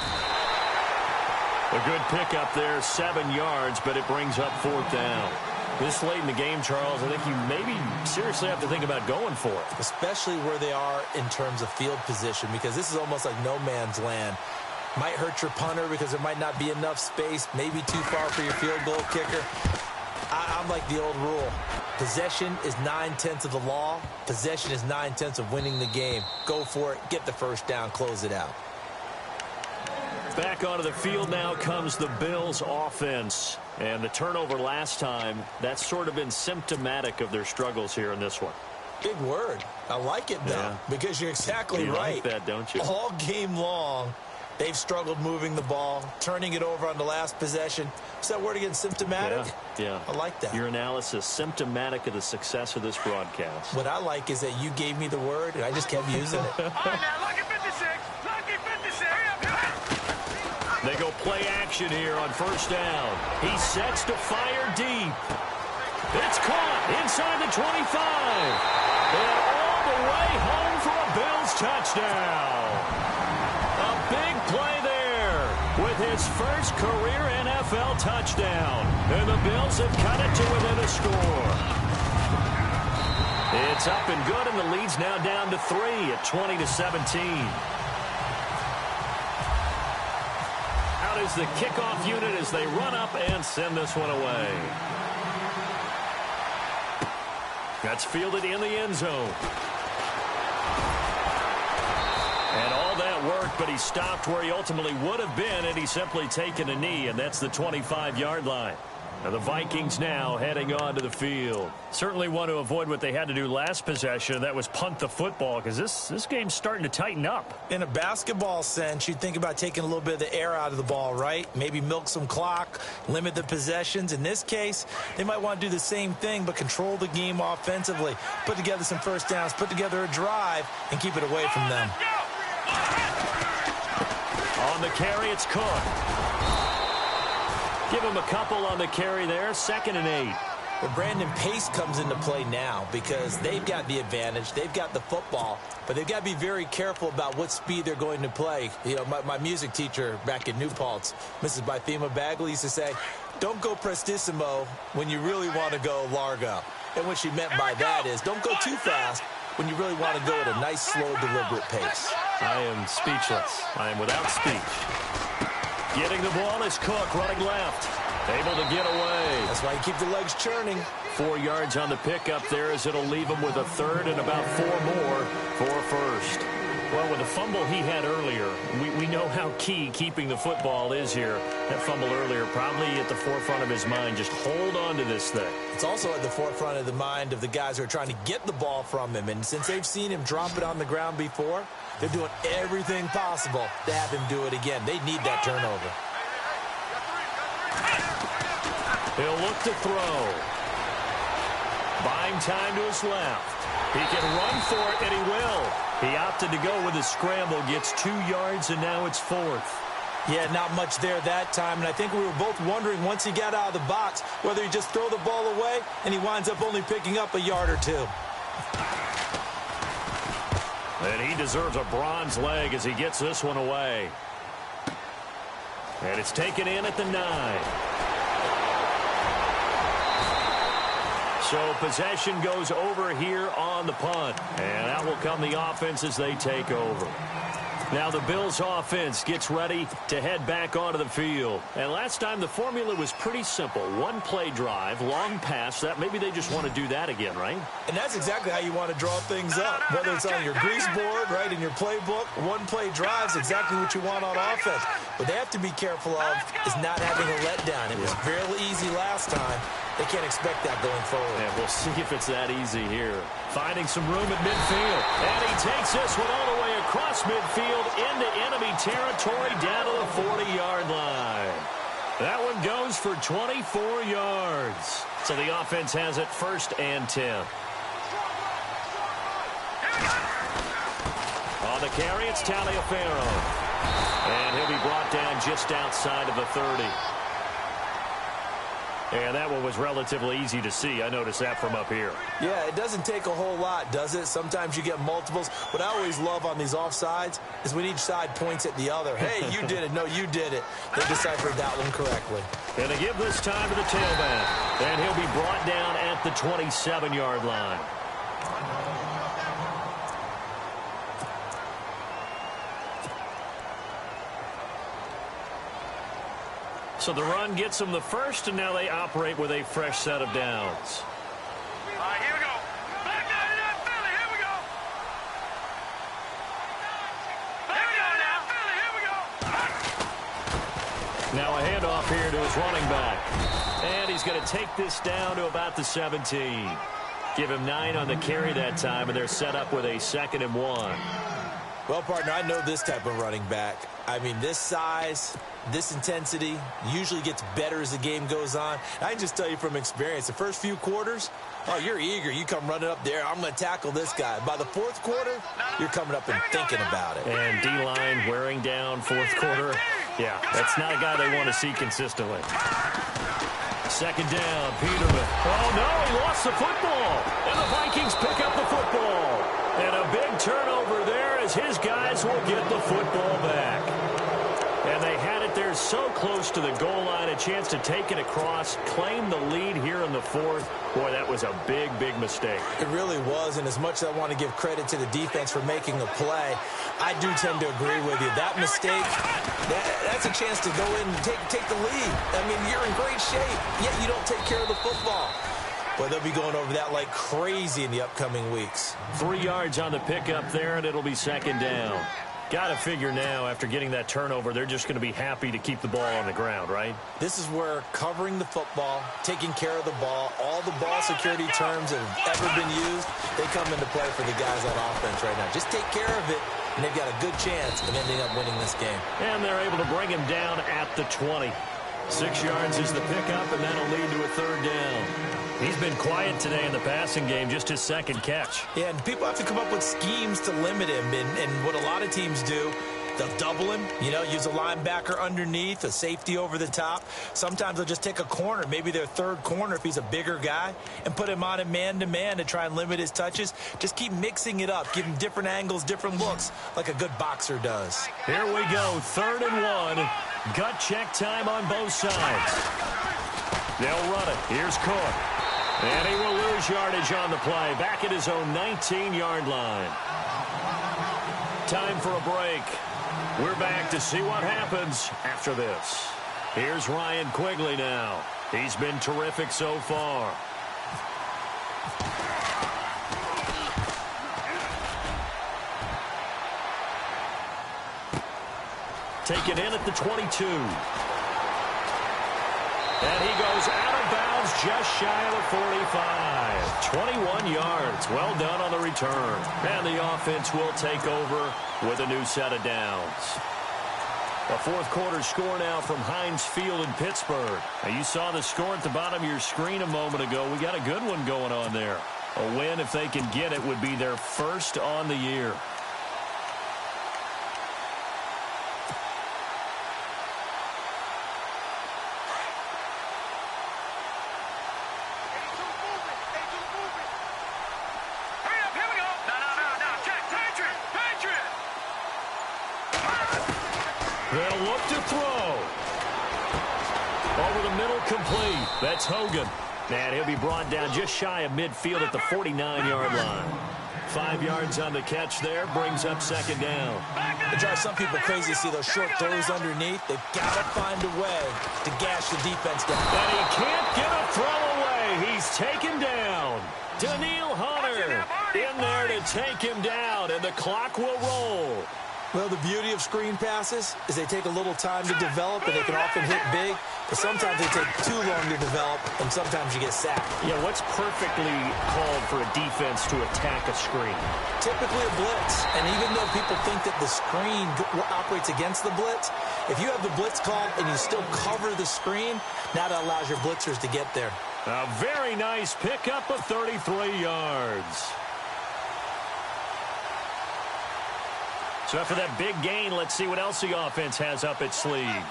A good pickup there, 7 yards, but it brings up fourth down. This late in the game, Charles, I think you maybe seriously have to think about going for it. Especially where they are in terms of field position, because this is almost like no man's land. Might hurt your punter because there might not be enough space, maybe too far for your field goal kicker. I'm like the old rule. Possession is 9/10 of the law. Possession is 9/10 of winning the game. Go for it, get the first down, close it out. Back onto the field now comes the Bills offense. And the turnover last time, that's sort of been symptomatic of their struggles here in this one. Big word. I like it, though, because you're exactly right. You like that, don't you? All game long, they've struggled moving the ball, turning it over on the last possession. Is that word again, symptomatic? Yeah. I like that. Your analysis, symptomatic of the success of this broadcast. What I like is that you gave me the word, and I just kept using it. All right, now, lucky 56. Lucky 56. They go play action here on first down. He sets to fire deep. It's caught inside the 25. And all the way home for a Bills touchdown. A big play there with his first career NFL touchdown. And the Bills have cut it to within a score. It's up and good, and the lead's now down to 3 at 20-17. Is the kickoff unit as they run up and send this one away. That's fielded in the end zone. And all that worked, but he stopped where he ultimately would have been, and he's simply taken a knee, and that's the 25-yard line. Now the Vikings now heading onto the field. Certainly want to avoid what they had to do last possession. That was punt the football, because this game's starting to tighten up. In a basketball sense, you'd think about taking a little bit of the air out of the ball, right? Maybe milk some clock, limit the possessions. In this case, they might want to do the same thing, but control the game offensively. Put together some first downs, put together a drive, and keep it away from them. On the carry, it's Cook. Give him a couple on the carry there. 2nd and 8. Well, Brandon, pace comes into play now because they've got the advantage. They've got the football, but they've got to be very careful about what speed they're going to play. You know, my music teacher back in New Paltz, Mrs. Bythema Bagley, used to say, don't go prestissimo when you really want to go largo. And what she meant by that is don't go too fast when you really want to go at a nice, slow, deliberate pace. I am speechless. I am without speech. Getting the ball is Cook running left. Able to get away. That's why you keep the legs churning. 4 yards on the pickup there as it'll leave him with a third and about 4 more for first. Well, with the fumble he had earlier, we know how key keeping the football is here. That fumble earlier probably at the forefront of his mind. Just hold on to this thing. It's also at the forefront of the mind of the guys who are trying to get the ball from him. And since they've seen him drop it on the ground before, they're doing everything possible to have him do it again. They need that turnover. He'll look to throw. Buying time to his left. He can run for it, and he will. He opted to go with a scramble, gets 2 yards, and now it's 4th. Yeah, not much there that time, and I think we were both wondering once he got out of the box whether he just throw the ball away, and he winds up only picking up a yard or 2. And he deserves a bronze leg as he gets this one away. And it's taken in at the 9. So possession goes over here on the punt. And out will come the offense as they take over. Now the Bills offense gets ready to head back onto the field. And last time the formula was pretty simple. 1 play drive, long pass. That maybe they just want to do that again, right? And that's exactly how you want to draw things up. Whether it's on your grease board, right, in your playbook, 1 play drive is exactly what you want on offense. What they have to be careful of is not having a letdown. It was fairly easy last time. They can't expect that going forward. And we'll see if it's that easy here. Finding some room at midfield. And he takes this one all the way across midfield into enemy territory down to the 40-yard line. That one goes for 24 yards. So the offense has it 1st and 10. On the carry, it's Taliaferro. And he'll be brought down just outside of the 30. And that one was relatively easy to see. I noticed that from up here. Yeah, it doesn't take a whole lot, does it? Sometimes you get multiples. What I always love on these offsides is when each side points at the other. Hey, you did it. No, you did it. They deciphered that one correctly. And they give this time to the tailback. And he'll be brought down at the 27-yard line. So the run gets them the first, and now they operate with a fresh set of downs. All right, here we go. Back 99, Philly, here we go. Here we go now, Philly, here we go. Now a handoff here to his running back. And he's going to take this down to about the 17. Give him 9 on the carry that time, and they're set up with a 2nd and 1. Well, partner, I know this type of running back. I mean, this size, this intensity usually gets better as the game goes on. I can just tell you from experience, the first few quarters, oh, you're eager. You come running up there, I'm going to tackle this guy. By the 4th quarter, you're coming up and thinking about it. And D-line wearing down 4th quarter. Yeah, that's not a guy they want to see consistently. 2nd down, Peterman. Oh, no, he lost the football. And the Vikings pick up the football. And a big turnover there as his guys will get the football back. And they had it there so close to the goal line, a chance to take it across, claim the lead here in the 4th. Boy, that was a big, big mistake. It really was, and as much as I want to give credit to the defense for making a play, I do tend to agree with you. That mistake, that's a chance to go in and take the lead. I mean, you're in great shape, yet you don't take care of the football. Well, they'll be going over that like crazy in the upcoming weeks. 3 yards on the pickup there, and it'll be 2nd down. Got to figure now, after getting that turnover, they're just going to be happy to keep the ball on the ground, right? This is where covering the football, taking care of the ball, all the ball security terms that have ever been used, they come into play for the guys on offense right now. Just take care of it, and they've got a good chance of ending up winning this game. And they're able to bring him down at the 20. 6 yards is the pickup, and that'll lead to a 3rd down. He's been quiet today in the passing game, just his 2nd catch. Yeah, and people have to come up with schemes to limit him. And what a lot of teams do, they'll double him, use a linebacker underneath, a safety over the top. Sometimes they'll just take a corner, maybe their 3rd corner if he's a bigger guy, and put him on a man-to-man to try and limit his touches. Just keep mixing it up, give him different angles, different looks, like a good boxer does. Here we go, 3rd and 1. Gut check time on both sides. They'll run it. Here's Cook. And he will lose yardage on the play. Back at his own 19-yard line. Time for a break. We're back to see what happens after this. Here's Ryan Quigley now. He's been terrific so far. Taken in at the 22. And he goes out of bounds just shy of the 45. 21 yards. Well done on the return. And the offense will take over with a new set of downs. A 4th quarter score now from Heinz Field in Pittsburgh. Now you saw the score at the bottom of your screen a moment ago. We got a good one going on there. A win, if they can get it, would be their 1st on the year. They'll look to throw. Over the middle, complete. That's Hogan. And he'll be brought down just shy of midfield at the 49-yard line. 5 yards on the catch there, brings up 2nd down. It drives some people crazy to see those short throws underneath. They've got to find a way to gash the defense down. And he can't get a throw away. He's taken down. Daniil Hunter in there to take him down, and the clock will roll. Well, the beauty of screen passes is they take a little time to develop, and they can often hit big, but sometimes they take too long to develop, and sometimes you get sacked. Yeah, what's perfectly called for a defense to attack a screen? Typically a blitz, and even though people think that the screen operates against the blitz, if you have the blitz called and you still cover the screen, now that allows your blitzers to get there. A very nice pickup of 33 yards. So after that big gain, let's see what else the offense has up its sleeve.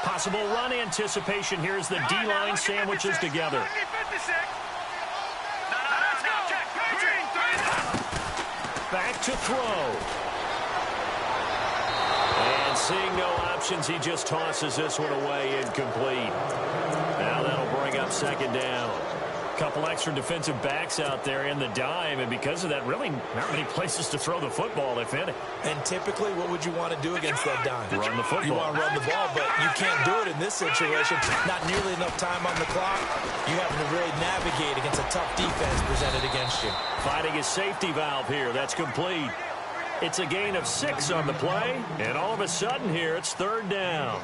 Possible run anticipation. Here's the D-line sandwiches together. Back to throw. And seeing no options, he just tosses this one away, incomplete. Now that'll bring up second down. Couple extra defensive backs out there in the dime, and because of that, really not many places to throw the football, if any. And typically, what would you want to do against that dime? Run the football. You want to run the ball, but you can't do it in this situation. Not nearly enough time on the clock. You having to really navigate against a tough defense presented against you. Finding his safety valve here. That's complete. It's a gain of 6 on the play, and all of a sudden here, it's third down.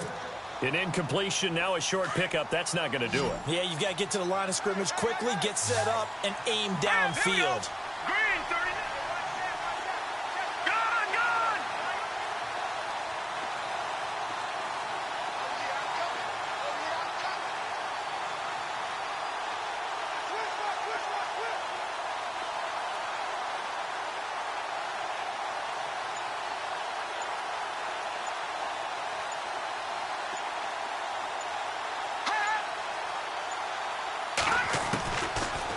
An incompletion, now a short pickup. That's not going to do it. Yeah, you've got to get to the line of scrimmage quickly, get set up, and aim downfield. Green, 30. Gone!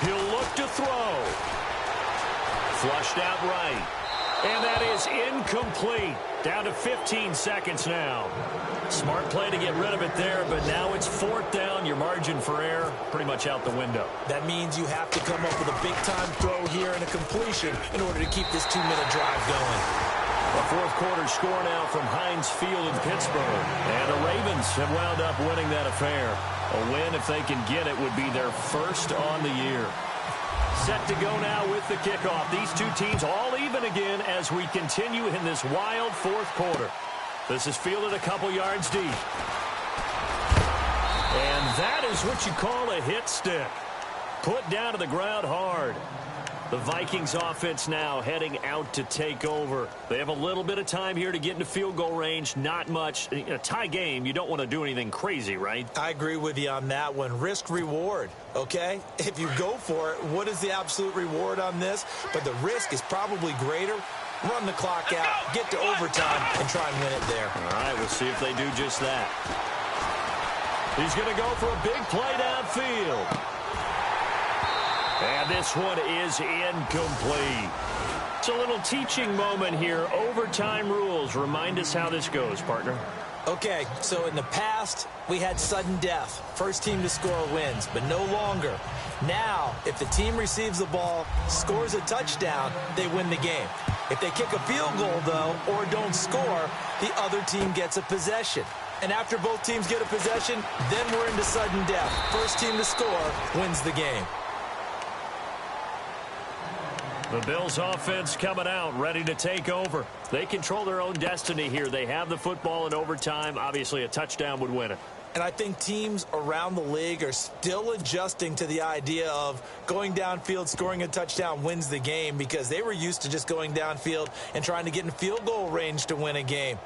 He'll look to throw. Flushed out right. And that is incomplete. Down to 15 seconds now. Smart play to get rid of it there, but now it's fourth down. Your margin for error pretty much out the window. That means you have to come up with a big-time throw here and a completion in order to keep this 2-minute drive going. A fourth quarter score now from Heinz Field in Pittsburgh. And the Ravens have wound up winning that affair. A win, if they can get it, would be their first on the year. Set to go now with the kickoff. These two teams all even again as we continue in this wild fourth quarter. This is fielded a couple yards deep. And that is what you call a hit stick. Put down to the ground hard. The Vikings offense now heading out to take over. They have a little bit of time here to get into field goal range. Not much. In a tie game, you don't want to do anything crazy, right? I agree with you on that one. Risk reward, okay? If you go for it, what is the absolute reward on this? But the risk is probably greater. Run the clock out, get to overtime, and try and win it there. All right, we'll see if they do just that. He's going to go for a big play downfield. And this one is incomplete. It's a little teaching moment here. Overtime rules. Remind us how this goes, partner. Okay, so in the past, we had sudden death. First team to score wins, but no longer. Now, if the team receives the ball, scores a touchdown, they win the game. If they kick a field goal, though, or don't score, the other team gets a possession. And after both teams get a possession, then we're into sudden death. First team to score wins the game. The Bills offense coming out, ready to take over. They control their own destiny here. They have the football in overtime. Obviously, a touchdown would win it. And I think teams around the league are still adjusting to the idea of going downfield, scoring a touchdown wins the game, because they were used to just going downfield and trying to get in field goal range to win a game.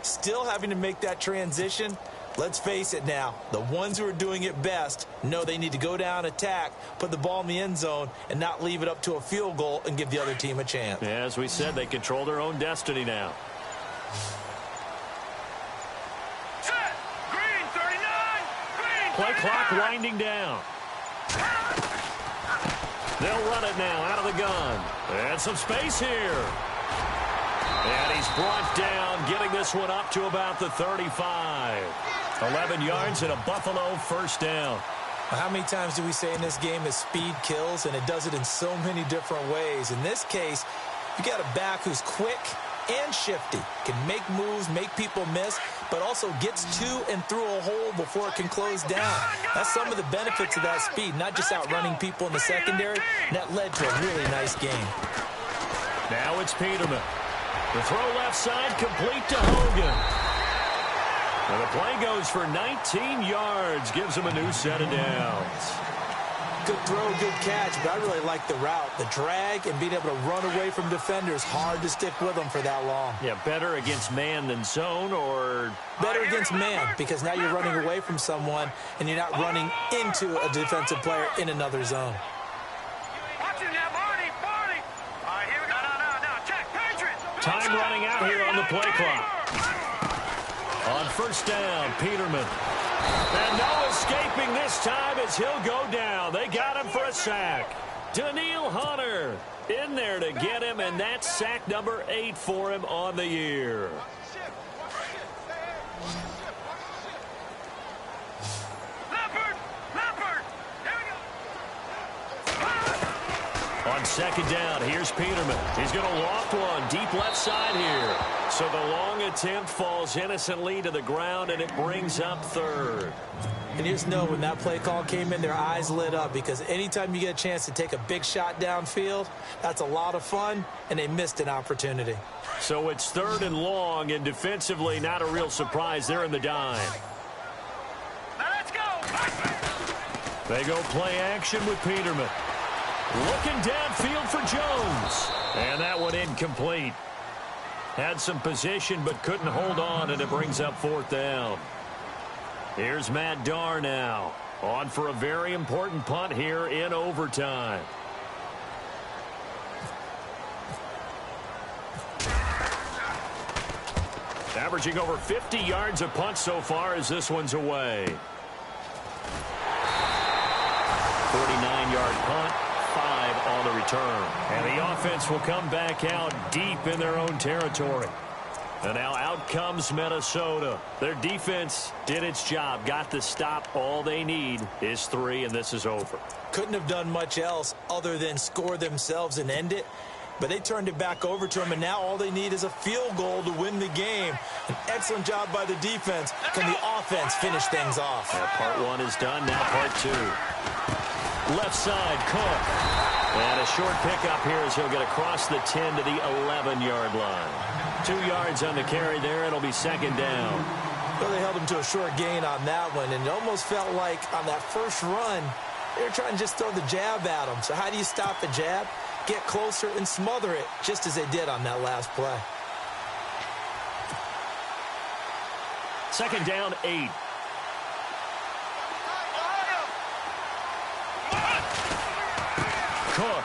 Still having to make that transition. Let's face it now, the ones who are doing it best know they need to go down, attack, put the ball in the end zone, and not leave it up to a field goal and give the other team a chance. Yeah, as we said, they control their own destiny now. Set. Green, 39. Green, Play 39. clock winding down. They'll run it now out of the gun. And some space here. And he's brought down, getting this one up to about the 35. 11 yards and a Buffalo first down. How many times do we say in this game that speed kills, and it does it in so many different ways? In this case, you got a back who's quick and shifty, can make moves, make people miss, but also gets to and through a hole before it can close down. That's some of the benefits of that speed, not just outrunning people in the secondary, and that led to a really nice game. Now it's Peterman. The throw left side, complete to Hogan. And the play goes for 19 yards, gives him a new set of downs. Good throw, good catch, but I really like the route. The drag and being able to run away from defenders, hard to stick with them for that long. Yeah, better against man than zone, or better against man, because now you're running away from someone and you're not running into a defensive player in another zone. Time running out here on the play clock. On first down, Peterman. And no escaping this time as he'll go down. They got him for a sack. Danielle Hunter in there to get him, and that's sack number 8 for him on the year. On second down, here's Peterman. He's going to loft one deep left side here. So the long attempt falls innocently to the ground, and it brings up third. And you just know when that play call came in, their eyes lit up, because anytime you get a chance to take a big shot downfield, that's a lot of fun, and they missed an opportunity. So it's third and long, and defensively not a real surprise. They're in the dime. Now let's go. They go play action with Peterman. Looking downfield for Jones. And that one incomplete. Had some position but couldn't hold on, and it brings up fourth down. Here's Matt Darr now. On for a very important punt here in overtime. Averaging over 50 yards a punt so far as this one's away. 49-yard punt. 5 on the return. And the offense will come back out deep in their own territory. And now out comes Minnesota. Their defense did its job, got the stop. All they need is 3, and this is over. Couldn't have done much else other than score themselves and end it. But they turned it back over to them, and now all they need is a field goal to win the game. An excellent job by the defense. Can the offense finish things off? Part 1 is done. Now part 2. Left side, Cook. And a short pickup here as he'll get across the 10 to the 11-yard line. 2 yards on the carry there. It'll be second down. Well, they held him to a short gain on that one, and it almost felt like on that first run, they were trying to just throw the jab at him. So how do you stop the jab? Get closer and smother it, just as they did on that last play. Second down, 8. Cook.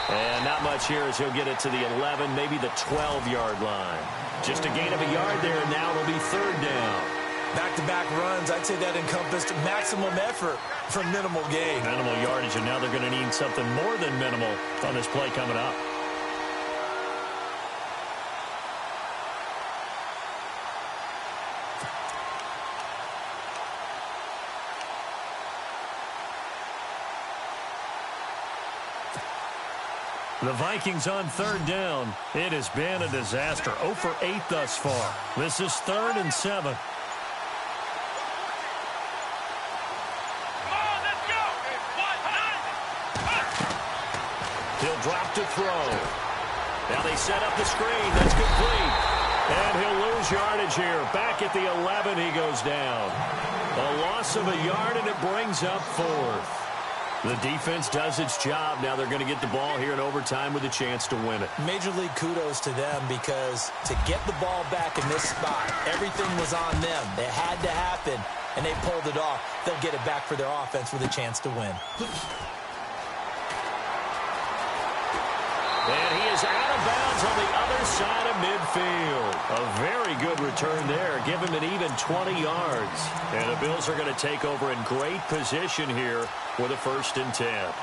And not much here as he'll get it to the 11, maybe the 12-yard line. Just a gain of a yard there, and now it'll be third down. Back-to-back runs, I'd say that encompassed maximum effort for minimal gain. Minimal yardage, and now they're going to need something more than minimal on this play coming up. The Vikings on third down. It has been a disaster. 0 for 8 thus far. This is 3rd and 7. He'll drop to throw. Now they set up the screen. That's complete. And he'll lose yardage here. Back at the 11, he goes down. A loss of a yard, and it brings up 4th. The defense does its job. Now they're going to get the ball here in overtime with a chance to win it. Major league kudos to them, because to get the ball back in this spot, everything was on them. It had to happen, and they pulled it off. They'll get it back for their offense with a chance to win. And he is out of bounds on the other side of midfield. A very good return there. Give him an even 20 yards. And the Bills are going to take over in great position here with a 1st and 10.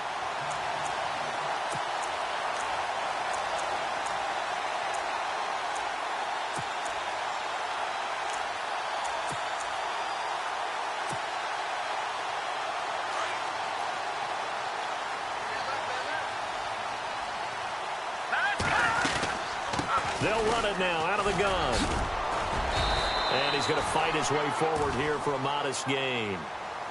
They'll run it now out of the gun. And he's going to fight his way forward here for a modest gain.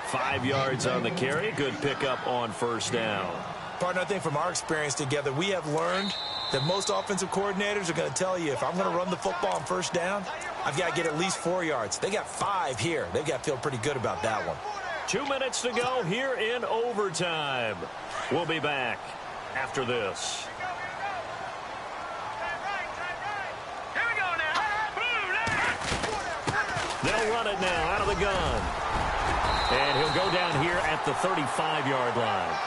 5 yards on the carry. Good pickup on first down. Partner, I think from our experience together, we have learned that most offensive coordinators are going to tell you, if I'm going to run the football on first down, I've got to get at least 4 yards. They got 5 here. They've got to feel pretty good about that one. 2 minutes to go here in overtime. We'll be back after this. Here we go now. They'll run it now out of the gun. And he'll go down here at the 35-yard line.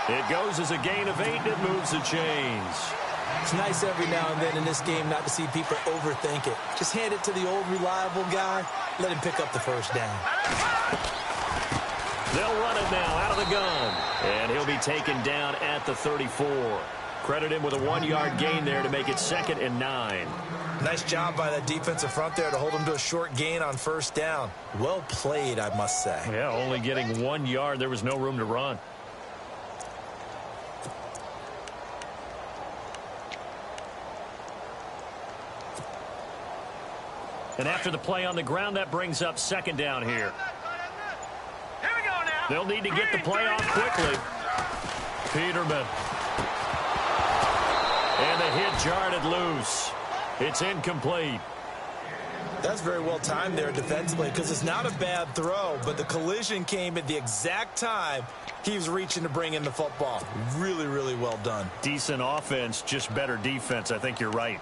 It goes as a gain of 8, and it moves the chains. It's nice every now and then in this game not to see people overthink it. Just hand it to the old reliable guy. Let him pick up the first down. They'll run it now out of the gun. And he'll be taken down at the 34. Credit him with a 1-yard gain there to make it 2nd and 9. Nice job by that defensive front there to hold him to a short gain on first down. Well played, I must say. Yeah, only getting 1 yard. There was no room to run. And after the play on the ground, that brings up 2nd down here. Here we go now. They'll need to get the play off quickly. Peterman. And the hit jarred it loose. It's incomplete. That's very well timed there defensively because it's not a bad throw, but the collision came at the exact time he was reaching to bring in the football. Really, really well done. Decent offense, just better defense. I think you're right.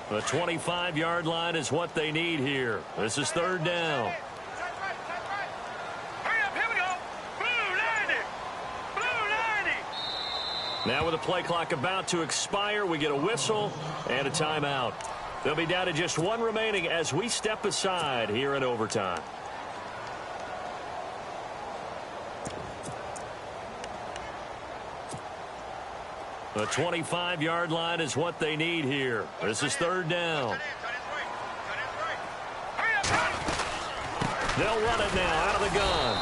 The 25-yard line is what they need here. This is 3rd down. Hurry up, here we go. Blue 90. Blue 90. Now with the play clock about to expire, we get a whistle and a timeout. They'll be down to just 1 remaining as we step aside here in overtime. The 25-yard line is what they need here. This is 3rd down. They'll run it now out of the gun.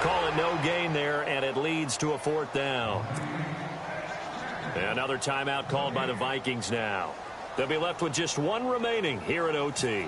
Call it no gain there, and it leads to a 4th down. Another timeout called by the Vikings now. They'll be left with just 1 remaining here at OT.